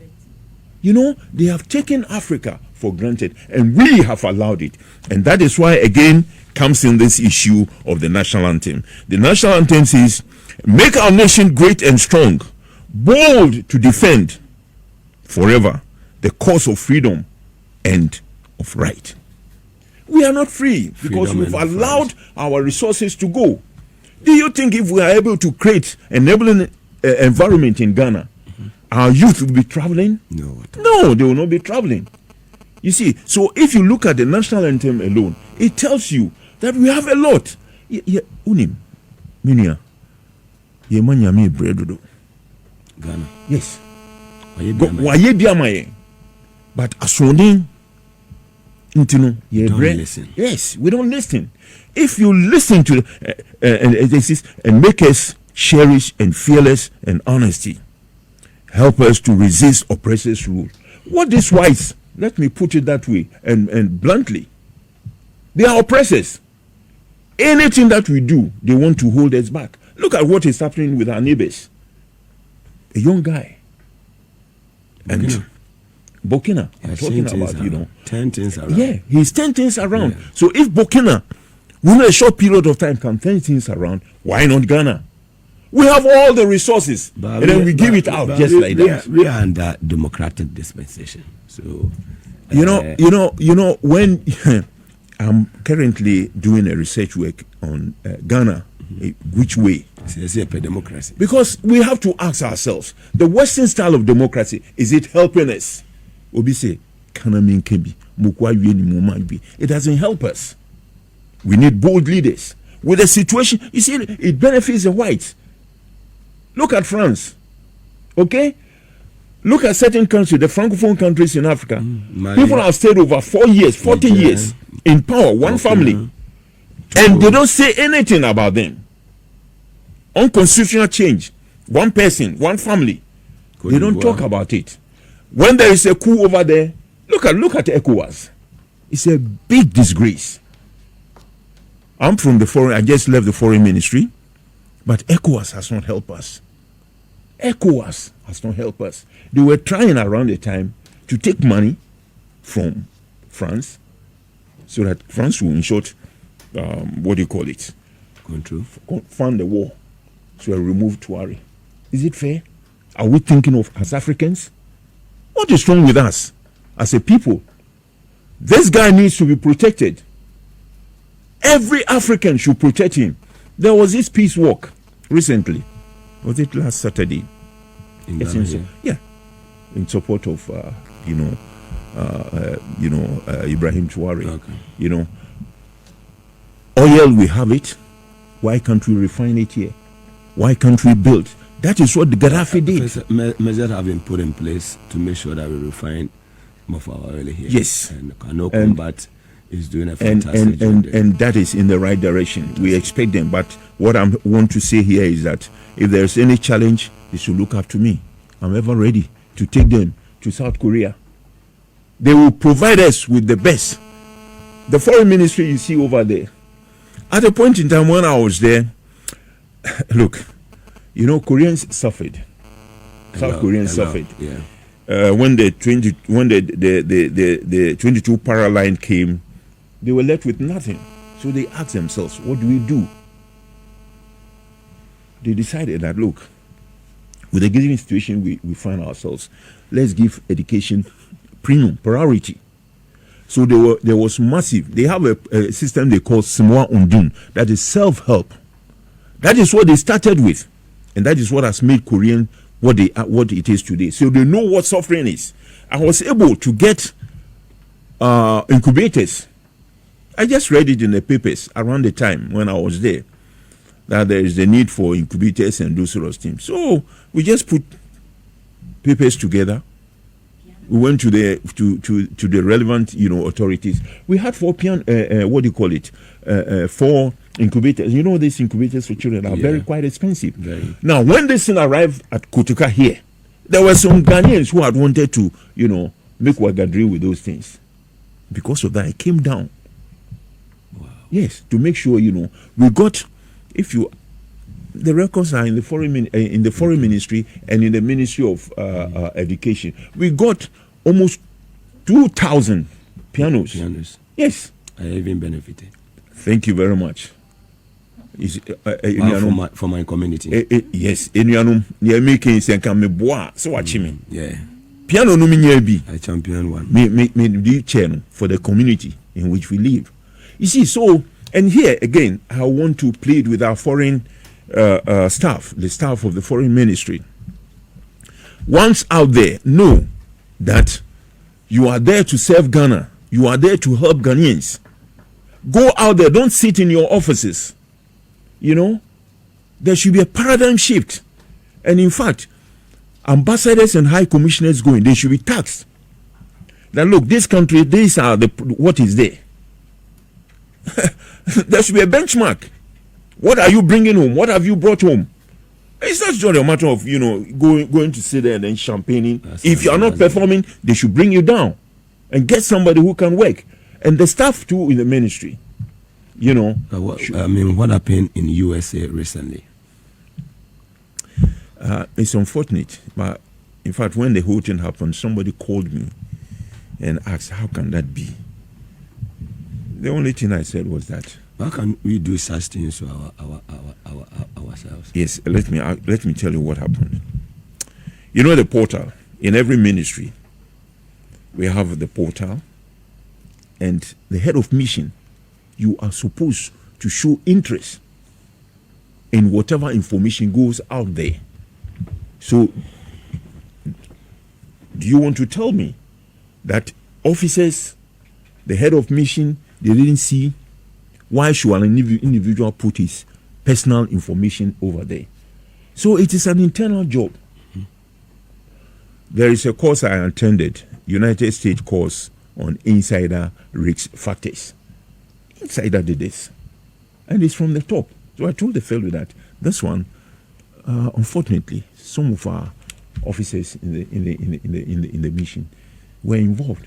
They have taken Africa for granted, and we have allowed it. And that is why, again, comes in this issue of the national anthem. The national anthem says, make our nation great and strong, bold to defend forever the cause of freedom and of right. We are not free because we've allowed our resources to go. Do you think if we are able to create an enabling environment in Ghana, our youth will be traveling? No, they will not be traveling. You see, so if you look at the national anthem alone, it tells you that we have a lot. Unim, Minia, Yemanyami Bredodo. Ghana. Yes. But asonding, listen. Yes, we don't listen. If you listen to and make us cherish and fearless and honesty, help us to resist oppressors' rule. What these whites, let me put it that way and bluntly, they are oppressors. Anything that we do, they want to hold us back. Look at what is happening with our neighbors. A young guy. And Burkina, I'm talking about, 10 things around. Yeah, he's 10 things around. Yeah. So if Burkina, within a short period of time, can 10 things around, why not Ghana? We have all the resources, and then we give it out just like that. We are under democratic dispensation. So, when I'm currently doing a research work on Ghana, which way? Democracy. Because we have to ask ourselves, the Western style of democracy, is it helping us? Obi say, it doesn't help us. We need bold leaders. With the situation, you see, it benefits the whites. Look at France, okay? Look at certain countries, the Francophone countries in Africa. People have stayed over 4 years, 40 years in power, one family. And they don't say anything about them. Unconstitutional change, one person, one family. They don't talk about it. When there is a coup over there, look at ECOWAS. It's a big disgrace. I'm from the foreign, I just left the foreign ministry, but ECOWAS has not helped us. ECOWAS has not helped us. They were trying around the time to take money from France so that France will, in short, fund the war. So I remove Tuareg. Is it fair? Are we thinking of as Africans? What is wrong with us as a people? This guy needs to be protected. Every African should protect him. There was this peace walk recently. Was it last Saturday? Yeah, in support of Ibrahim Tuareg. Okay. Oil, we have it. Why can't we refine it here? Why can't we build? That is what the Gaddafi did. Measures have been put in place to make sure that we refine more of our oil here. Yes. And Kano Combat is doing a fantastic job. And that is in the right direction. We expect them. But what I want to say here is that if there's any challenge, they should look up to me. I'm ever ready to take them to South Korea. They will provide us with the best. The foreign ministry you see over there. At a point in time when I was there, look, Koreans suffered. South Koreans suffered. Yeah. When the 22 para line came, they were left with nothing. So they asked themselves, what do we do? They decided that, look, with the given situation we find ourselves, let's give education premium, priority. So there was massive. They have a system they call Simwa Undun, that is self-help. That is what they started with, and that is what has made Korean what it is today. So they know what suffering is. I was able to get incubators. I just read it in the papers around the time when I was there, that there is the need for incubators and those sort of things. So we just put papers together. We went to the relevant authorities. We had 4 4 incubators. These incubators for children are quite expensive. Now, when this thing arrived at Kotoka here, there were some Ghanaians who had wanted to make Wagadri with those things. Because of that, it came down. Wow. Yes, to make sure we got, if you the records are in the foreign ministry and in the Ministry of Education. We got almost 2,000 pianos. Yes. I even benefited. Thank you very much. For my community. Yes. Yeah. Piano no bi. I champion one. Me do channel for the community in which we live. You see, so, and here again, I want to plead with our foreign staff, the staff of the foreign ministry. Once out there, know that you are there to serve Ghana. You are there to help Ghanaians. Go out there. Don't sit in your offices. You know, there should be a paradigm shift. And in fact, ambassadors and high commissioners going, they should be taxed. Now look, this country, these are what is there. There should be a benchmark. What are you bringing home? What have you brought home? It's not just a matter of, you know, going to sit there and then champagning. If you are not performing, they should bring you down and get somebody who can work. And the staff too in the ministry, you know. What happened in USA recently? It's unfortunate, but in fact, when the whole thing happened, somebody called me and asked, "How can that be?" The only thing I said was that, how can we do such things to ourselves? Yes, let me tell you what happened. You know, the portal in every ministry, we have the portal, and the head of mission. You are supposed to show interest in whatever information goes out there. So, do you want to tell me that officers, the head of mission, they didn't see why should an individual put his personal information over there? So it is an internal job. Mm-hmm. There is a course I attended, United States course on insider risk factors. Insider did this, and it's from the top. So I told the fellow that this one, unfortunately, some of our officers in the mission were involved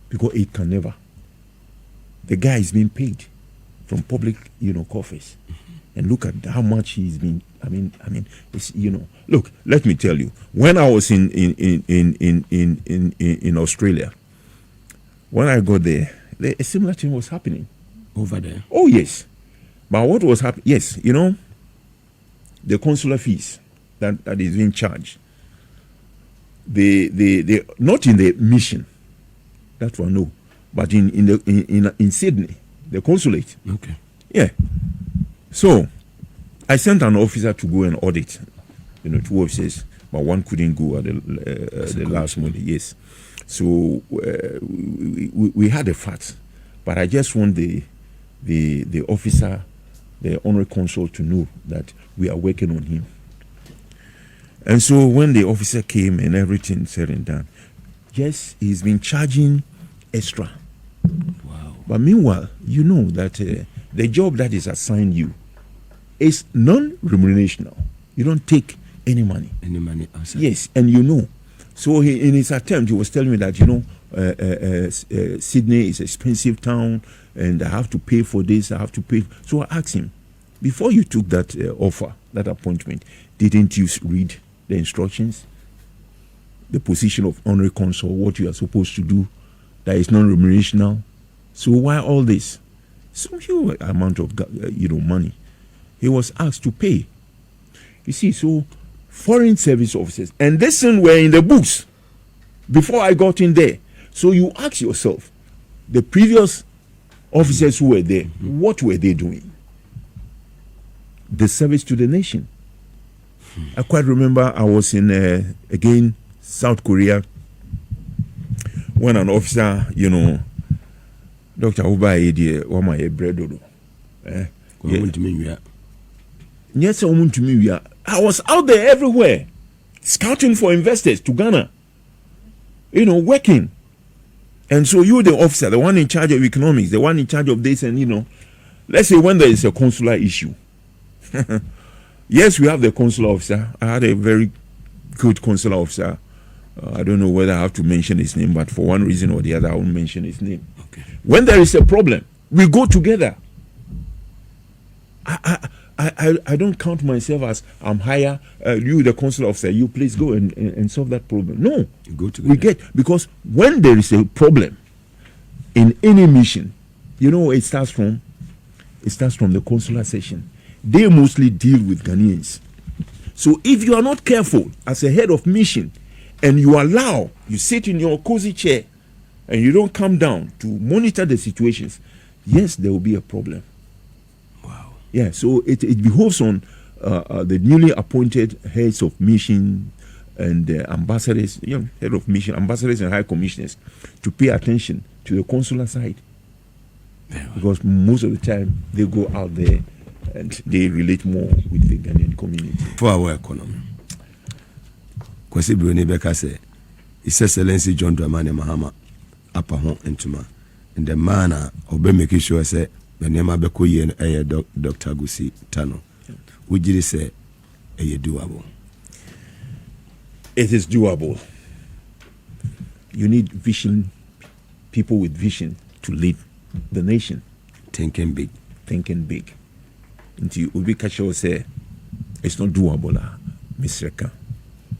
because it can never. The guy is being paid from public, coffers, and look at how much he's been. I mean, it's, Look, let me tell you. When I was in Australia, when I got there, a similar thing was happening over there. Oh yes, but what was happening? Yes, the consular fees that is being charged. They not in the mission. That one no, but in Sydney, the consulate. Okay. Yeah. So I sent an officer to go and audit, 2 officers, but one couldn't go at the last moment. Yes. So we had a fact, but I just want the officer, the honorary consul, to know that we are working on him. And so when the officer came and everything said and done, yes, he's been charging extra. Wow. But meanwhile, you know that the job that is assigned you is non-remunerational. You don't take any money. Any money outside. Yes, and So in his attempt, he was telling me that, Sydney is an expensive town and I have to pay for this, I have to pay. So I asked him, before you took that offer, that appointment, didn't you read the instructions? The position of honorary consul, what you are supposed to do, that is non-remunerational. So why all this? Some huge amount of money. He was asked to pay. You see, so foreign service officers, and this thing were in the books before I got in there. So you ask yourself, the previous officers who were there, what were they doing? The service to the nation. I quite remember I was in again South Korea when an officer, Dr. Uba Wama Ebredodo. Yes, I was out there everywhere, scouting for investors to Ghana, working. And so you, the officer, the one in charge of economics, the one in charge of this, and let's say when there is a consular issue. Yes, we have the consular officer. I had a very good consular officer. I don't know whether I have to mention his name, but for one reason or the other, I won't mention his name. Okay. When there is a problem, we go together. I don't count myself as I'm higher. You, the consular officer, you please go and solve that problem. No, because when there is a problem in any mission, you know, it starts from the consular section. They mostly deal with Ghanaians. So if you are not careful as a head of mission, and you sit in your cozy chair, and you don't come down to monitor the situations, yes, there will be a problem. Wow. Yeah, so it behoves on the newly appointed heads of mission and ambassadors, head of mission, ambassadors and high commissioners, to pay attention to the consular side. Yeah. Because most of the time they go out there and they relate more with the Ghanaian community. For our economy. Kwasi Bruni Beka say, His Excellency John Dramani Mahama Upper Home Entuma. In the manner of making sure say, the name of Bekoye and Dr. Gusi Tano. Would you say, doable? It is doable. You need vision, people with vision to lead the nation. Thinking big. Until Ubi Kasho say, it's not doable, Mr. Khan.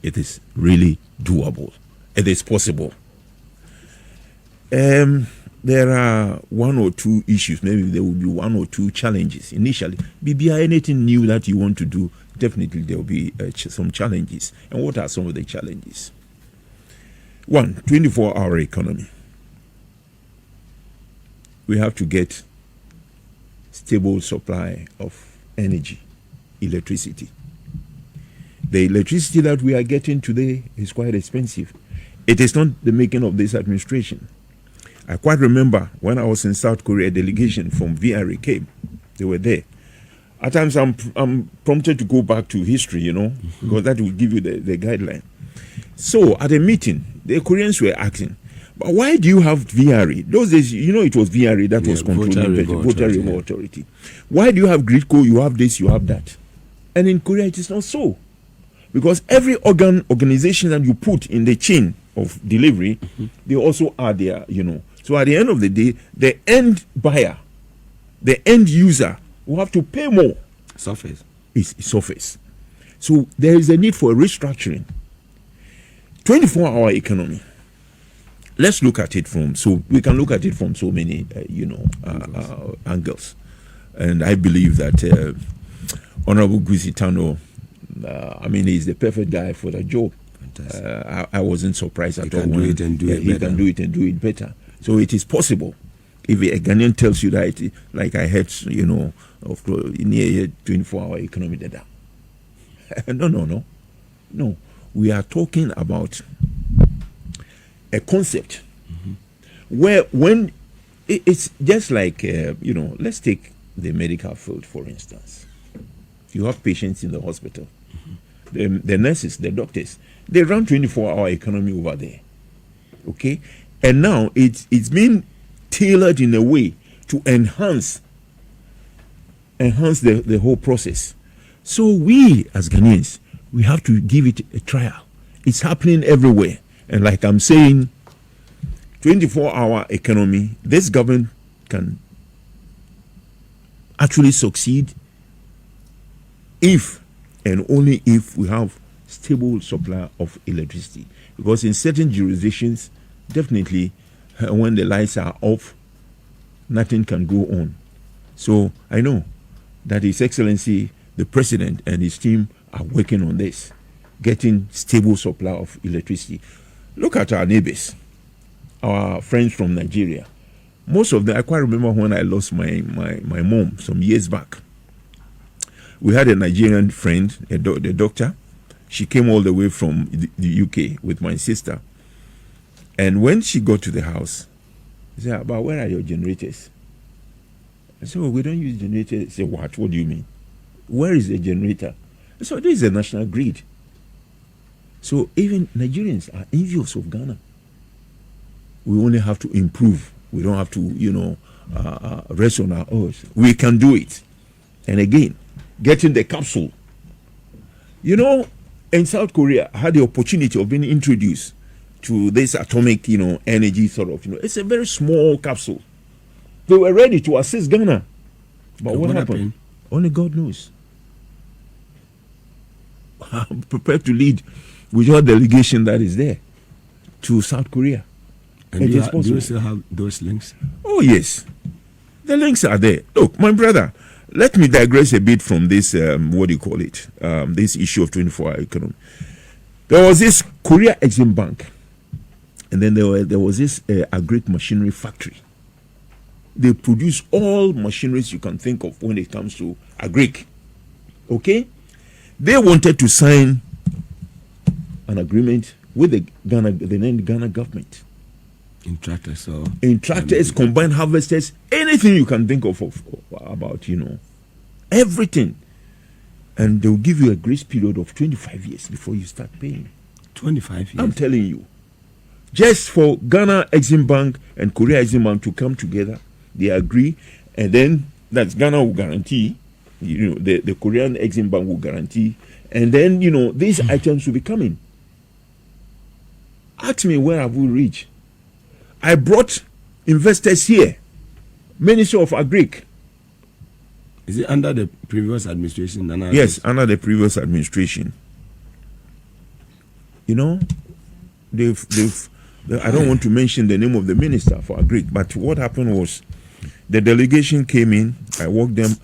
It is really doable. It is possible. There are one or two issues. Maybe there will be one or two challenges initially. BBI, anything new that you want to do, definitely there will be some challenges. And what are some of the challenges? 1, 24-hour economy. We have to get stable supply of energy, electricity. The electricity that we are getting today is quite expensive. It is not the making of this administration. I quite remember when I was in South Korea, a delegation from VRA came. They were there. At times I'm prompted to go back to history, because that will give you the guideline. So at a meeting, the Koreans were asking, but why do you have VRA? Those days, it was VRA that was controlling the Voter Review Authority. Why do you have GRIDCO? You have this, you have that. And in Korea, it is not so. Because every organization that you put in the chain of delivery, they also are there, So at the end of the day, the end buyer, the end user will have to pay more. Surface. It's surface. So there is a need for a restructuring. 24-hour economy. Let's look at it we can look at it from so many, angles. And I believe that Honorable Gusi Tano, he's the perfect guy for the job. I wasn't surprised at all. He can do it better. So it is possible. If a Ghanaian tells you that, like I heard, of near 24-hour economy data. No. We are talking about a concept where when it's just like, let's take the medical field, for instance. You have patients in the hospital. The nurses, the doctors, they run 24-hour economy over there. Okay? And now it's been tailored in a way to enhance the whole process. So we, as Ghanaians, we have to give it a trial. It's happening everywhere. And like I'm saying, 24-hour economy, this government can actually succeed if and only if we have stable supply of electricity. Because in certain jurisdictions, definitely when the lights are off, nothing can go on. So I know that His Excellency, the President and his team are working on this, getting stable supply of electricity. Look at our neighbors, our friends from Nigeria. Most of them, I quite remember when I lost my mom some years back. We had a Nigerian friend, the doctor. She came all the way from the UK with my sister. And when she got to the house, she said, "But where are your generators?" I said, "Well, we don't use generators." She said, "What? What do you mean? Where is the generator?" I said, "This is a national grid." So even Nigerians are envious of Ghana. We only have to improve. We don't have to, rest on our oars. We can do it. And again, getting the capsule. In South Korea, I had the opportunity of being introduced to this atomic, energy sort of, it's a very small capsule. They were ready to assist Ghana. But what happened? Only God knows. prepared to lead with your delegation that is there to South Korea. And do you still have those links? Oh, yes. The links are there. Look, my brother, let me digress a bit from this, this issue of 24-hour economy. There was this Korea Exim Bank, and then there was this Agric machinery factory. They produce all machineries you can think of when it comes to Agric. Okay? They wanted to sign an agreement with the Ghana government. In tractors, so combined harvesters, anything you can think of about, everything. And they'll give you a grace period of 25 years before you start paying. 25 years? I'm telling you. Just for Ghana Exim Bank and Korea Exim Bank to come together, they agree, and then that's Ghana will guarantee, the Korean Exim Bank will guarantee, and then, these items will be coming. Ask me, where have we reached? I brought investors here, Ministry of Agric. Is it under the previous administration? Yes, under the previous administration. They've I don't want to mention the name of the minister for Agric, but what happened was the delegation came in, I walked them,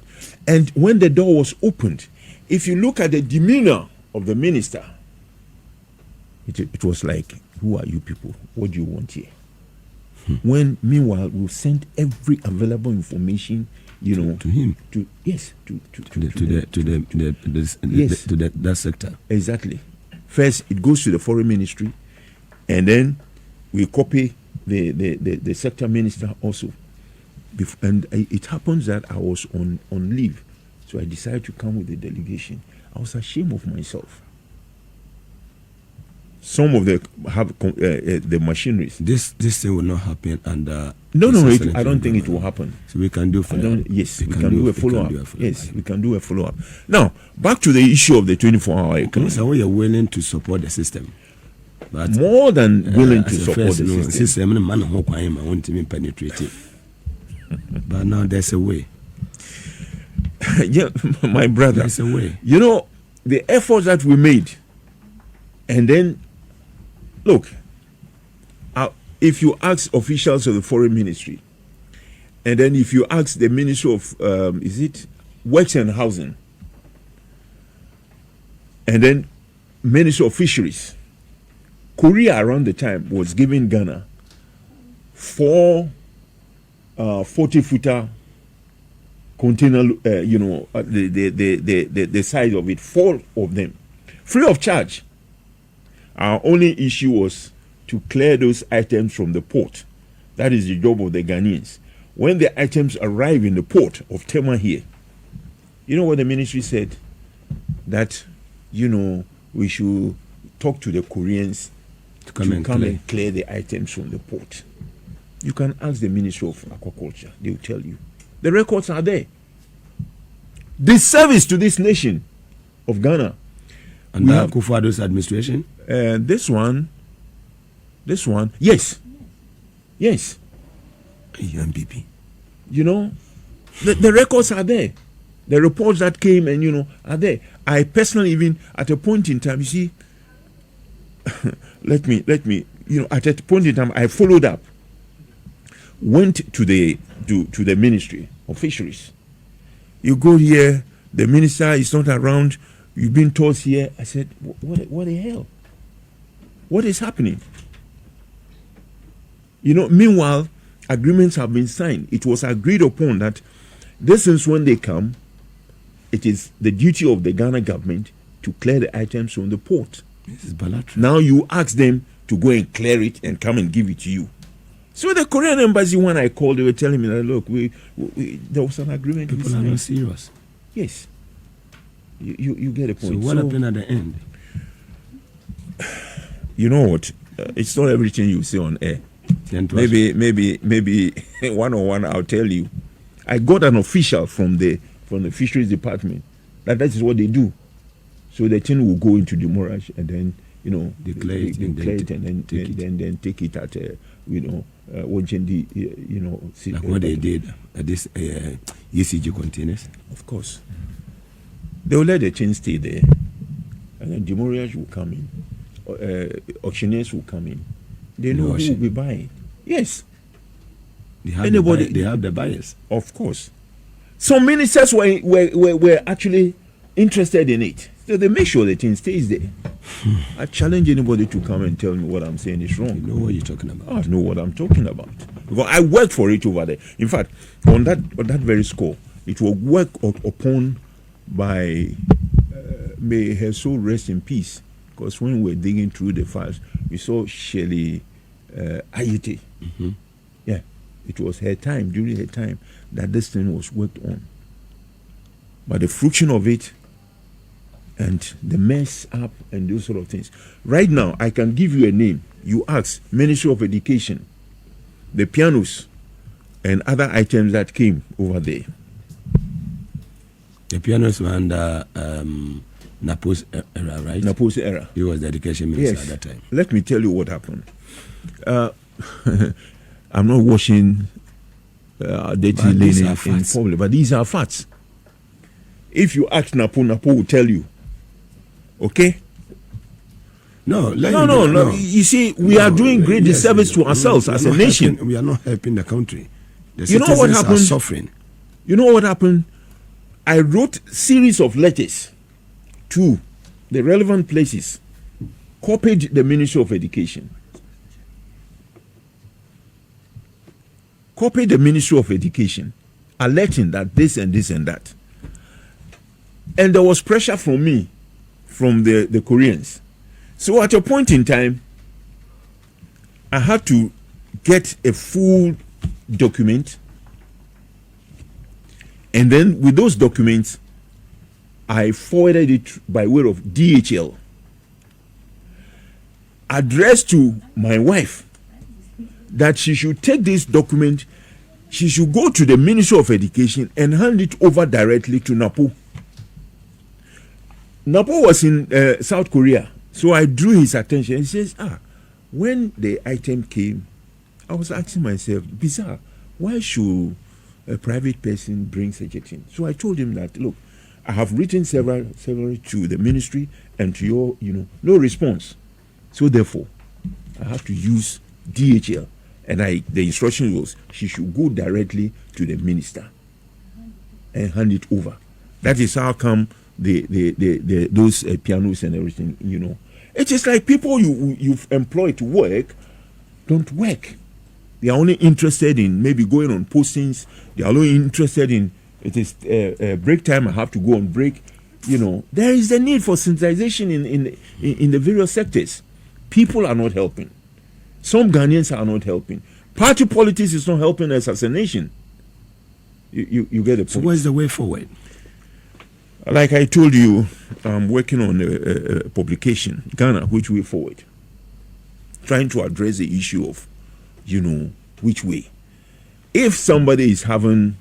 and when the door was opened, if you look at the demeanor of the minister, it was like, who are you people? What do you want here? When meanwhile we sent every available information, to him, that sector. Exactly. First, it goes to the foreign ministry, and then we copy the sector minister also. And it happens that I was on leave, so I decided to come with the delegation. I was ashamed of myself. Some of the the machineries. This thing will not happen under. No, I don't think it will happen. So we can do follow-up. Yes, we can do a follow-up. Yes, we can do a follow-up. Now, back to the issue of the 24-hour economy. So we are willing to support the system. But more than willing to support the system. I want to penetrate it. But now there's a way. Yeah, my brother. There's a way. The efforts that we made, and then, look, if you ask officials of the foreign ministry, and then if you ask the Ministry of, Works and Housing, and then Ministry of Fisheries, Korea around the time was giving Ghana 4 40-footer container, the size of it, 4 of them, free of charge. Our only issue was to clear those items from the port. That is the job of the Ghanaians. When the items arrive in the port of Tema here, you know what the ministry said? That, we should talk to the Koreans to come and clear the items from the port. You can ask the Ministry of Aquaculture. They will tell you. The records are there. The service to this nation of Ghana. And now Akufo-Addo's administration? This one, yes. UNPP. The records are there. The reports that came and, are there. I personally, even at a point in time, you see, let me, at a point in time, I followed up, went to the Ministry of Fisheries. You go here, the minister is not around, you've been told here. I said, what the hell? What is happening? Meanwhile, agreements have been signed. It was agreed upon that this is when they come, it is the duty of the Ghana government to clear the items from the port. This is bilateral. Now you ask them to go and clear it and come and give it to you. So the Korean embassy, when I called, they were telling me that, look, there was an agreement. People are not serious. Yes. You get a point. So what happened at the end? You know what? It's not everything you say on air. Maybe one-on-one I'll tell you. I got an official from the fisheries department that is what they do. So the thing will go into the mortgage and then declare it and then take it at watching the like what they did at this ECG containers. Of course, they will let the chain stay there. and then demurrage will come in, auctioneers will come in. They know who will be buying. Yes. They have the buyers. Of course. Some ministers were actually interested in it. So they make sure the thing stays there. I challenge anybody to come and tell me what I'm saying is wrong. You know what you're talking about. I know what I'm talking about. Because I worked for it over there. In fact, on that very score, it was worked upon by, may her soul rest in peace. Because when we were digging through the files, we saw Shirley Ayete. Mm-hmm. Yeah, it was her time, during her time, that this thing was worked on. But the fruition of it and the mess up and those sort of things. Right now, I can give you a name. You ask Ministry of Education, the pianos and other items that came over there. The pianos were under Napo's era, right? Napo's era. He was the education minister at that time. Let me tell you what happened. I'm not washing dirty linen in public, but these are facts. If you ask Napo will tell you. Okay? No. You see, we are doing great disservice to ourselves as a nation. We are not helping the country. The you know what happened? Are suffering. You know what happened? I wrote series of letters to the relevant places, copied the Ministry of Education. Copied the Ministry of Education, alerting that this and this and that. And there was pressure from me, from the Koreans. So at a point in time, I had to get a full document. And then with those documents, I forwarded it by way of DHL. Addressed to my wife that she should take this document, she should go to the Ministry of Education and hand it over directly to Napo. Napo was in South Korea, so I drew his attention. He says, when the item came, I was asking myself, bizarre, why should a private person bring such a thing? So I told him that, look, I have written several to the ministry and to your, no response. So therefore, I have to use DHL. And the instruction was she should go directly to the minister and hand it over. That is how come those pianos and everything, It is like people you've employed to work don't work. They are only interested in maybe going on postings. They are only interested in, it is break time, I have to go on break. There is a need for sensitization in the various sectors. People are not helping. Some Ghanaians are not helping. Party politics is not helping us as a nation. You get the point. So what's the way forward? Like I told you, I'm working on a publication, Ghana, Which Way Forward. Trying to address the issue of, which way. If somebody is having,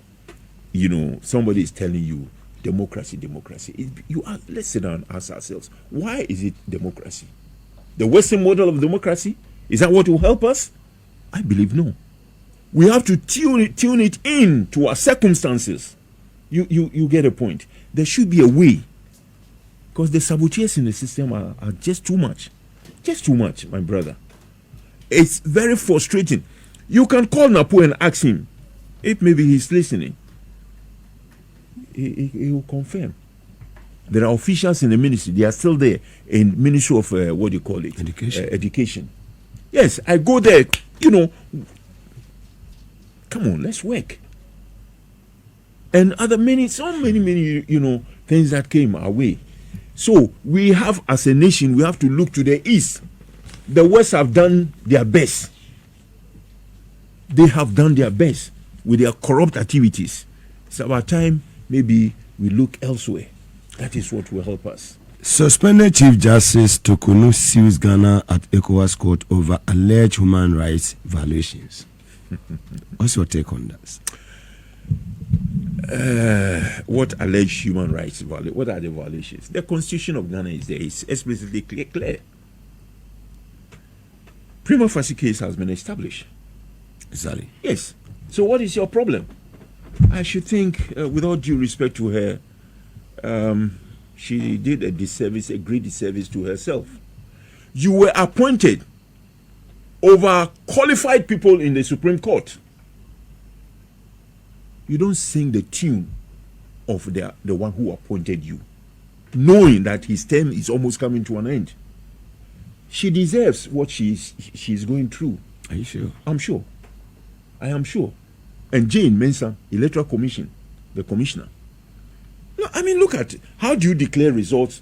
somebody is telling you, democracy, let's sit down and ask ourselves, why is it democracy? The Western model of democracy? Is that what will help us? I believe no. We have to tune it in to our circumstances. You get a point. There should be a way. Because the saboteurs in the system are just too much. Just too much, my brother. It's very frustrating. You can call Napo and ask him if maybe he's listening. He will confirm. There are officials in the ministry. They are still there in Ministry of Education. Yes, I go there. Come on, let's work. And so many things that came our way. So we have, as a nation, we have to look to the east. The West have done their best. They have done their best with their corrupt activities. It's about time maybe we look elsewhere. That is what will help us. Suspended Chief Justice Tokunu sues Ghana at ECOWAS court over alleged human rights violations. What's your take on that? What alleged human rights violations? What are the violations? The Constitution of Ghana is there. It's explicitly clear. Prima facie case has been established. Exactly. Yes. So what is your problem? I should think, with all due respect to her, she did a great disservice to herself. You were appointed over qualified people in the Supreme Court. You don't sing the tune of the one who appointed you, knowing that his term is almost coming to an end. She deserves what she's going through. Are you sure? I'm sure. I am sure. And Jean Mensah, Electoral Commission, the commissioner. No, I mean, look at how do you declare results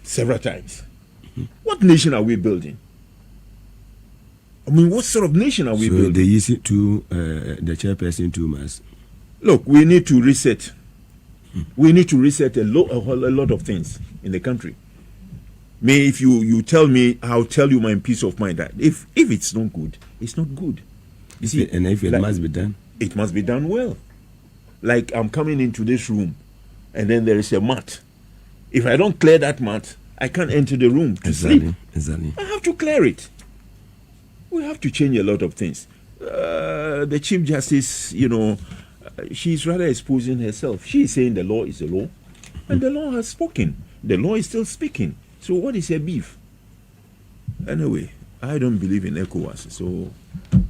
several times? Mm-hmm. What nation are we building? I mean, what sort of nation are we building? So they use it to the chairperson too much. Look, we need to reset. We need to reset a lot of things in the country. May if you tell me, I'll tell you my peace of mind that if it's not good, it's not good. You see, and if it must be done, it must be done well. Like I'm coming into this room, and then there is a mat. If I don't clear that mat, I can't enter the room to sleep. Exactly. I have to clear it. We have to change a lot of things. The Chief Justice, she's rather exposing herself. She is saying the law is the law, and the law has spoken. The law is still speaking. So what is her beef? Anyway, I don't believe in ECOWAS. So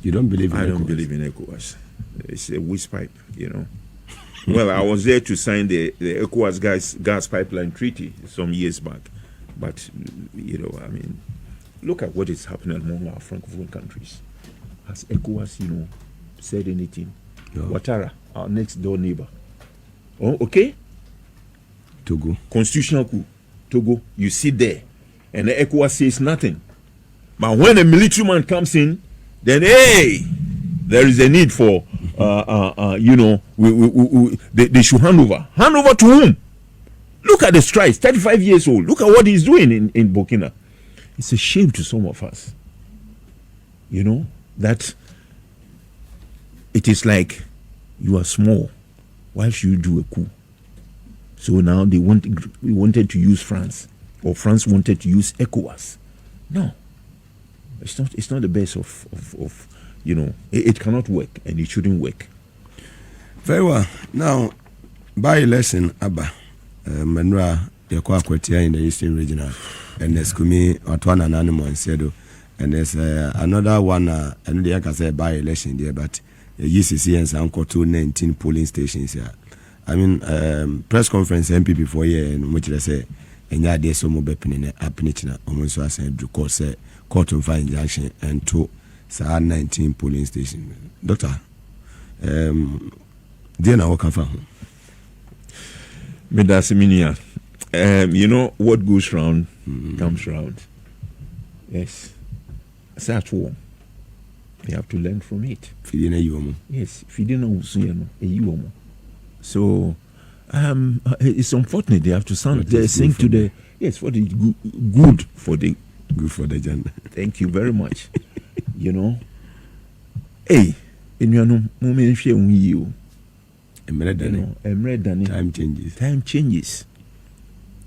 you don't believe in ECOWAS? I don't believe in ECOWAS. It's a waste pipe, Well, I was there to sign the ECOWAS gas pipeline treaty some years back. But, I mean, look at what is happening among our Francophone countries. Has ECOWAS, said anything? No. Ouattara, our next door neighbor. Oh, okay? Togo. Constitutional coup. Togo, you sit there, and the ECOWAS says nothing. But when a military man comes in, then hey, there is a need for, they should hand over. Hand over to whom? Look at the strikes, 35 years old. Look at what he's doing in Burkina. It's a shame to some of us, that it is like you are small. Why should you do a coup? So now we wanted to use France, or France wanted to use ECOWAS. No, it's not the best of it cannot work, and it shouldn't work. Very well. Now, by election, Abba, Manra, the Kwakwatia in the Eastern Regional, and there's Kumi, Otwana and Animo and Sedo, and there's another one, and the Aka by election there, but UCC and Sanko 219 polling stations here. I mean, press conference MPP for year and which they say, and ya de so mo bepin apinichina almost so as a court court of injunction and 19 polling station. Doctor, dear na waka fa ho. Medasiminia, what goes round comes round. Yes, that's war. You have to learn from it. Yes, so it's unfortunate they have to sing to the for the good for the gender. Thank you very much. Hey, in your moment share you.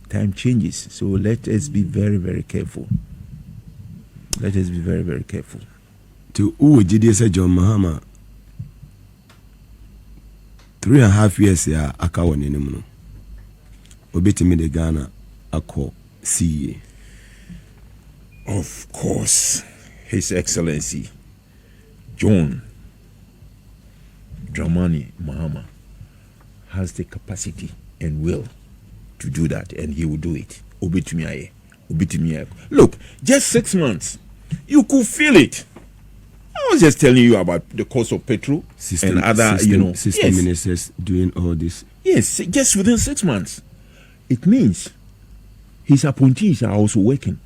Time changes. So let us be very, very careful. Let us be very, very careful. To GDS John Mahama 3.5 years ya akawa nenimuno obetimi de Ghana akọ CA. Of course, His Excellency John Dramani Mahama has the capacity and will to do that, and he will do it. Obetimi. Look, just 6 months, you could feel it. I was just telling you about the cost of petrol and other, system ministers doing all this. Yes, just within 6 months. It means his appointees are also working.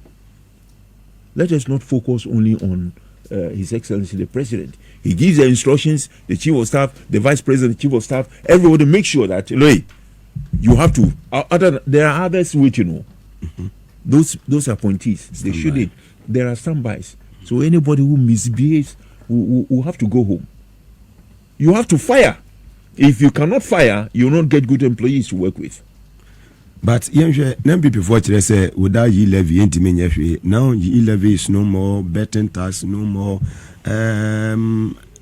Let us not focus only on His Excellency the President. He gives the instructions, the Chief of Staff, the Vice President, the Chief of Staff, everybody make sure that, you have to, there are others waiting, those appointees, they shouldn't. There are standbys. So anybody who misbehaves will have to go home. You have to fire. If you cannot fire, you will not get good employees to work with. But before say without ye levy now ye levy is no more, betting tax no more,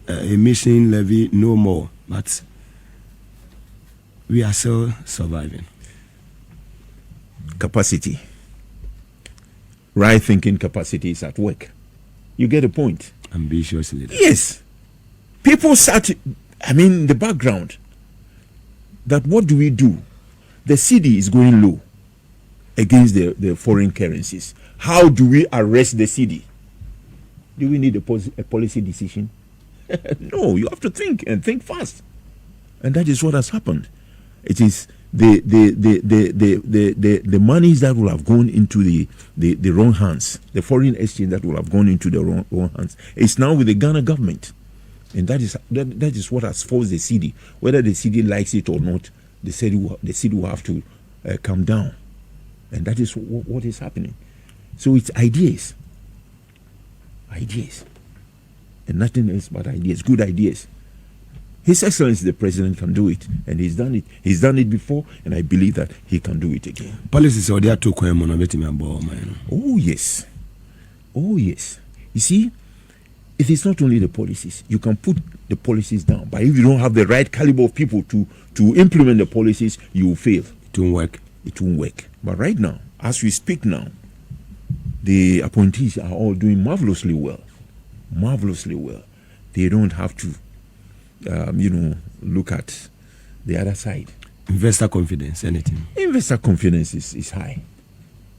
emission levy no more. But we are still surviving. capacity, right thinking capacity is at work. You get the point? Ambitious leader. Yes. People sat, in the background, that what do we do? The cedi is going low against the foreign currencies. How do we arrest the cedi? Do we need a policy decision? No, you have to think and think fast. And that is what has happened. It is the monies that will have gone into the wrong hands, the foreign exchange that will have gone into the wrong hands. It's now with the Ghana government. And that is what has forced the cedi. Whether the cedi likes it or not, the cedi will have to come down. And that is what is happening. So it's ideas. Ideas. And nothing else but ideas, good ideas. His Excellency the President can do it, and he's done it. He's done it before, and I believe that he can do it again. Policies are there to Oh yes. Oh yes. You see, it is not only the policies. You can put the policies down, but if you don't have the right caliber of people to implement the policies, you will fail. It won't work. It won't work. But right now, as we speak now, the appointees are all doing marvelously well. Marvelously well. They don't have to, look at the other side. Investor confidence, anything. Investor confidence is high.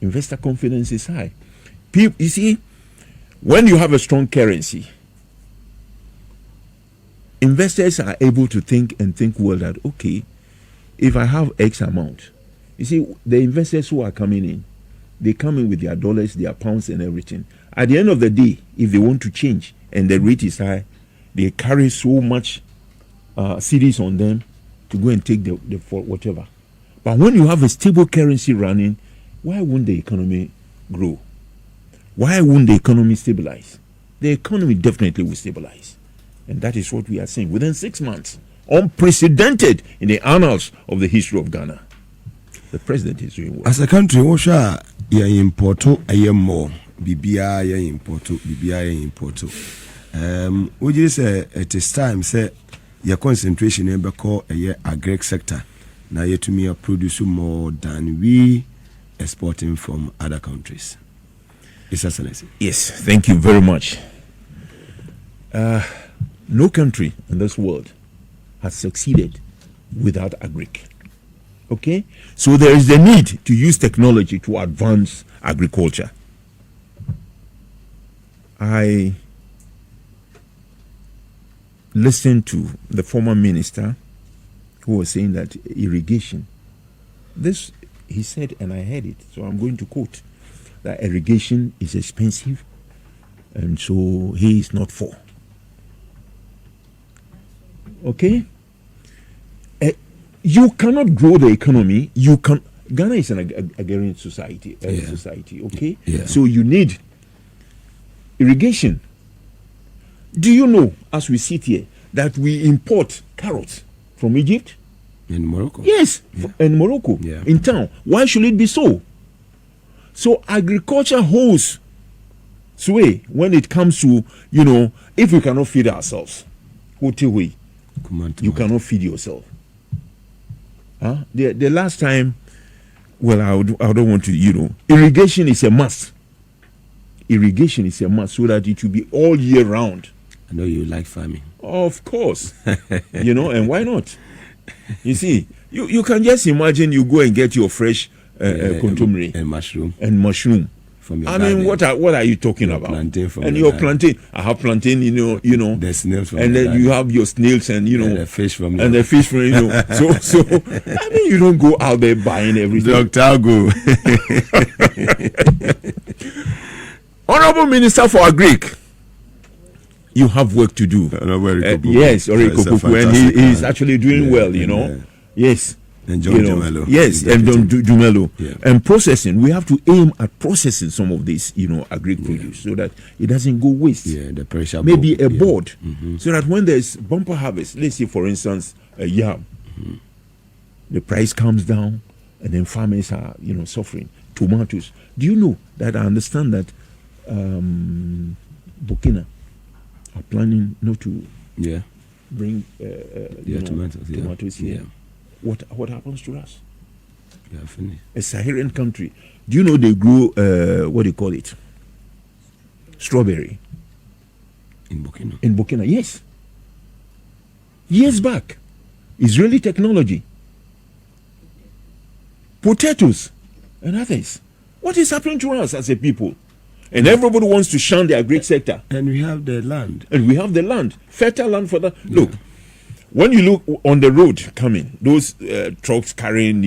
Investor confidence is high. People, you see, when you have a strong currency, investors are able to think well that, okay, if I have X amount, you see, the investors who are coming in, they come in with their dollars, their pounds and everything. At the end of the day, if they want to change and the rate is high, they carry so much cedis on them to go and take the whatever. But when you have a stable currency running, why wouldn't the economy grow? Why wouldn't the economy stabilize? The economy definitely will stabilize. And that is what we are saying. Within 6 months, unprecedented in the annals of the history of Ghana. The president is doing well. As a country, Osha, you import more. Bibia import. We just say it is time say your concentration in beko agric sector. Now you to me produce more than we exporting from other countries. Excellency. Yes, thank you very much. No country in this world has succeeded without agric. Okay? So there is the need to use technology to advance agriculture. I listened to the former minister who was saying that irrigation, this he said, and I heard it, so I'm going to quote, that irrigation is expensive and so he is not for. Okay? You cannot grow the economy. Ghana is an agrarian society, okay? Yeah. So you need irrigation. Do you know, as we sit here, that we import carrots from Egypt? In Morocco? Yes, in Morocco, in town. Why should it be so? So agriculture holds sway when it comes to, if we cannot feed ourselves, you cannot feed yourself. The last time, well, I don't want to, irrigation is a must. Irrigation is a must so that it will be all year round. I know you like farming. Of course. And why not? You see, you can just imagine you go and get your fresh contumely and mushroom. From your garden. What are you talking about? Plantain from and your plantain. I have plantain, The snails from and then garden. you have your snails and the fish from and the fish from So you don't go out there buying everything. Dr. Ago. Honorable Minister for Agric, you have work to do. Yes, Ore Kopuku, and he is actually doing well, Yes. And John Dumelo. Yes, and John Dumelo. Yeah. And processing, we have to aim at processing some of this, agric produce so that it doesn't go waste. Yeah, the pressure. Maybe a board, so that when there's bumper harvest, let's say for instance a yam, the price comes down, and then farmers are suffering. Tomatoes. Do you know that I understand that Burkina are planning not to bring tomatoes here. Yeah. What happens to us? A Saharan country. Do you know they grow what do you call it? Strawberry. In Burkina. In Burkina, yes. Years back. Israeli technology. Potatoes and others. What is happening to us as a people? And everybody wants to shun the agri sector. And we have the land. And we have the land. Fertile land for that. Yeah. Look, when you look on the road coming, those trucks carrying,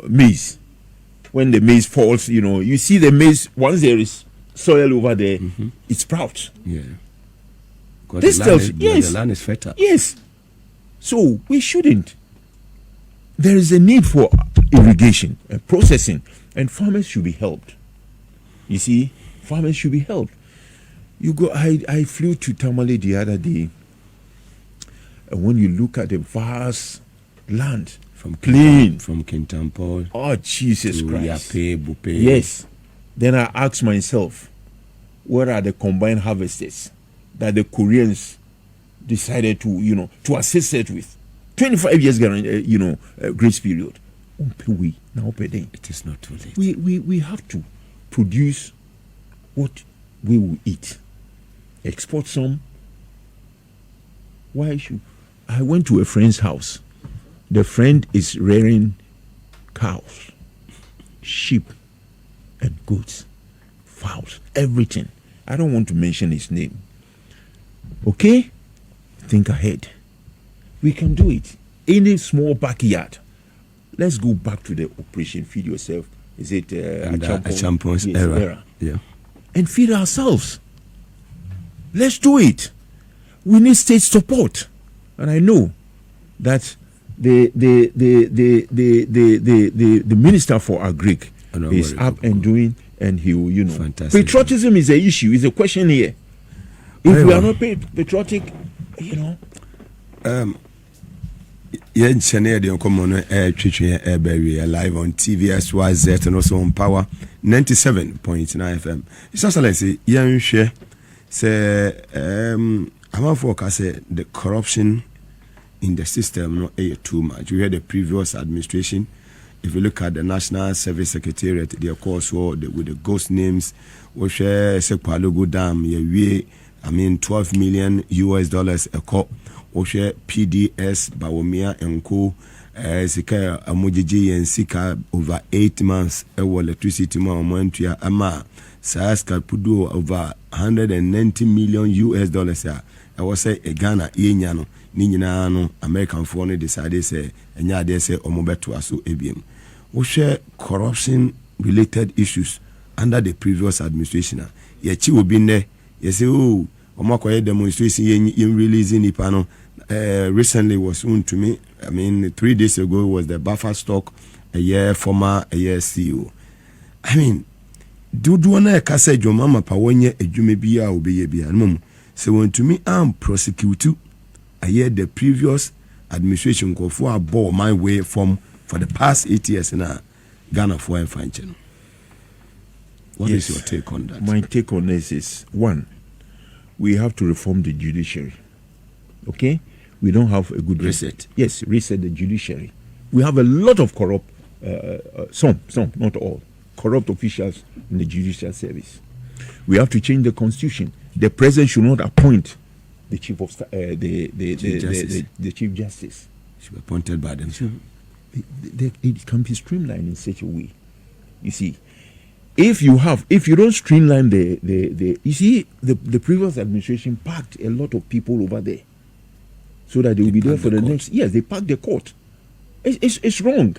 maize. When the maize falls, you see the maize, once there is soil over there, it sprouts. Yeah. This tells, yes. The land is fertile. Yes. So we shouldn't. There is a need for irrigation and processing, and farmers should be helped. You see, farmers should be helped. You go. I flew to Tamale the other day, and when you look at the vast land from plain from Kintampo, oh Jesus Christ, Yape, Bupe. Yes. Then I asked myself, where are the combined harvesters that the Koreans decided to assist it with? 25 years, grace period. It is not too late. We have to produce what we will eat. Export some. Why should I went to a friend's house. The friend is rearing cows, sheep, and goats, fowls, everything. I don't want to mention his name. Okay? Think ahead. We can do it. In a small backyard. Let's go back to the operation Feed Yourself. Is it Achampon's era? Yeah. And feed ourselves. Let's do it. We need state support. And I know that the Minister for Agric is up and doing, and he will, Fantastic. Patriotism is an issue, is a question here. If we are not patriotic, Chennai de Nkomo twitwe live on TV SYZ and also on Power 97.9 FM. His Excellency Yanhwe say Amafo say the corruption in the system not too much. We had the previous administration. If you look at the National Service Secretariat, they of course with the ghost names, we share Sekwalugu Dam, $12 million a cop. Oshe PDS Bawomia Enko Sika Amujiji and Sika over 8 months electricity Montua Ama Saska Pudu over $190 million. I was say a Ghana Yenyano Ninano American foreign decided say and ya they say Omobetu Asu ABM. Oshe corruption related issues under the previous administration. Yachi will be there. You say, oh, Omakoye demonstration in releasing Ipano. Recently was soon to me. 3 days ago was the buffer stock, former CEO. Do na kasa jomama pa wonye adwuma bia obeye bia no so when to me am prosecute the previous administration go for a ball my way for the past 8 years na Ghana for and function. What is your take on that? My take on this is, one, we have to reform the judiciary. Okay? We don't have a good reset. Yes, reset the judiciary. We have a lot of corrupt, some, not all, corrupt officials in the judicial service. We have to change the constitution. The president should not appoint the chief of the chief justice. Should be appointed by them. It can be streamlined in such a way. You see, if you don't streamline you see, the previous administration packed a lot of people over there, so that they will be there for the next. Yes, they packed the court. It's wrong.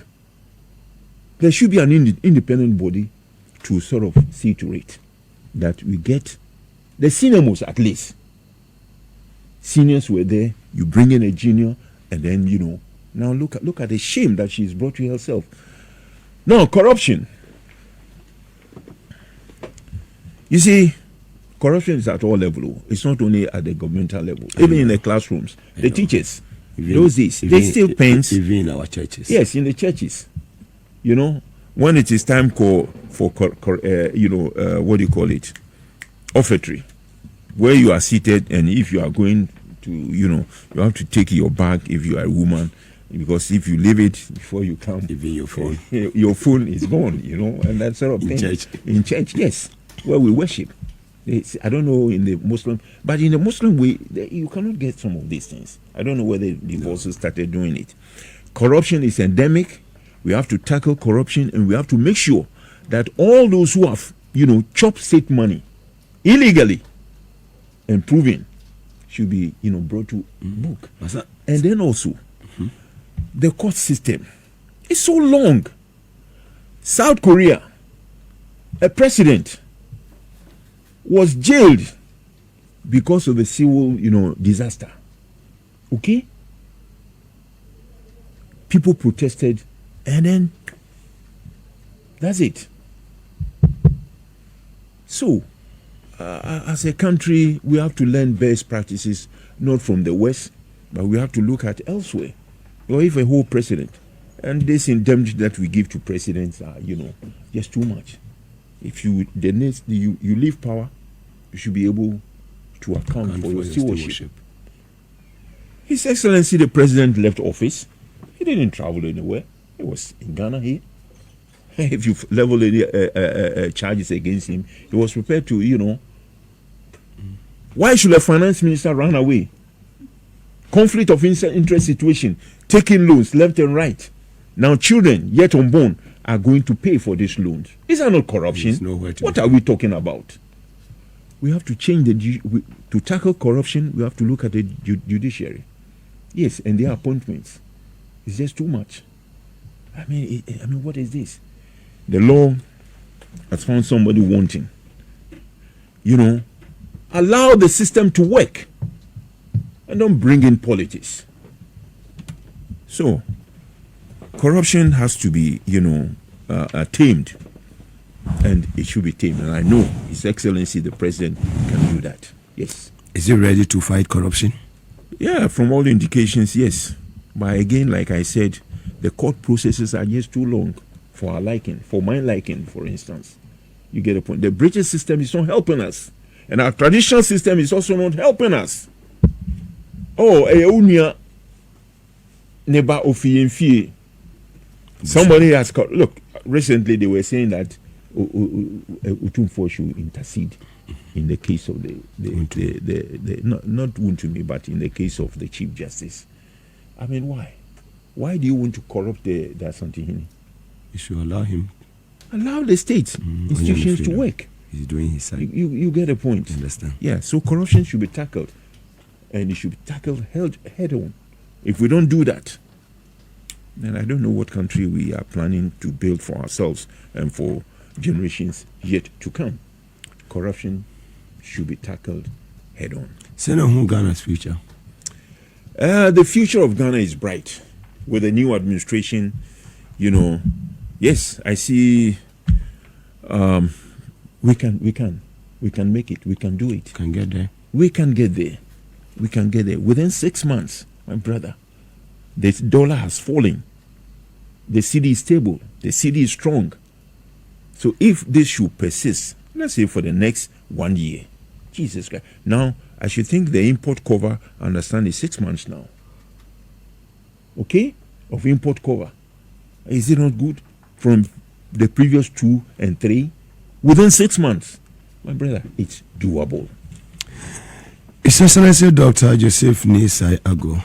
There should be an independent body to sort of see to it that we get the senior most, at least. Seniors were there. You bring in a junior, and then now look at the shame that she's brought to herself. Now corruption. You see, corruption is at all levels. It's not only at the governmental level. Even in the classrooms, the teachers, those days, they still paint. Even in our churches. Yes, in the churches. When it is time for what do you call it? Offertory, where you are seated, and if you are going to, you have to take your bag if you are a woman, Because if you leave it before you come, even your phone is gone, and that sort of thing. In church, yes, where we worship. I don't know in the Muslim, but in the Muslim way, you cannot get some of these things. I don't know whether the also started doing it. Corruption is endemic. We have to tackle corruption, and we have to make sure that all those who have, chopped state money illegally and proven should be, brought to book. And then also, the court system is so long. South Korea, a president was jailed because of a civil, disaster. Okay? People protested, and then that's it. So, as a country, we have to learn best practices, not from the West, but we have to look at elsewhere. Or if a whole president, and this indemnity that we give to presidents are, just too much. If you leave power, you should be able to account for your stewardship. His Excellency the President left office. He didn't travel anywhere. He was in Ghana here. If you level any charges against him, he was prepared to, Why should a finance minister run away? Conflict of interest situation, taking loans left and right. Now children yet unborn are going to pay for these loans. Is that not corruption? What are we talking about? We have to change to tackle corruption. We have to look at the judiciary. Yes, and their appointments. It's just too much. I mean, what is this? The law has found somebody wanting. Allow the system to work, and don't bring in politics. So, corruption has to be, tamed, and it should be tamed. And I know His Excellency the President can do that. Yes. Is he ready to fight corruption? Yeah, from all indications, yes. But again, like I said, the court processes are just too long for our liking, for my liking, for instance. You get a point. The British system is not helping us, and our traditional system is also not helping us. Oh, somebody has called. Look, recently they were saying that Utumfo should intercede in the case of the not Untumi, but in the case of the Chief Justice. I mean, why? Why do you want to corrupt the Asantehene? You should allow him. Allow the state institutions to work. He's doing his side. You get a point. I understand. Yeah, so corruption should be tackled. And it should be tackled head on. If we don't do that, then I don't know what country we are planning to build for ourselves and for generations yet to come. Corruption should be tackled head on. Senator, who Ghana's future? The future of Ghana is bright. With the new administration, yes, I see we can make it. We can do it. Can get there. We can get there. We can get there. Within 6 months, my brother, the dollar has fallen. The city is stable. The city is strong. So if this should persist, let's say for the next 1 year, Jesus Christ. Now, I should think the import cover, I understand, is 6 months now. Okay? Of import cover. Is it not good? From the previous 2 and 3, within 6 months. My brother, it's doable. His Excellency Dr. Joseph Nisai Ago,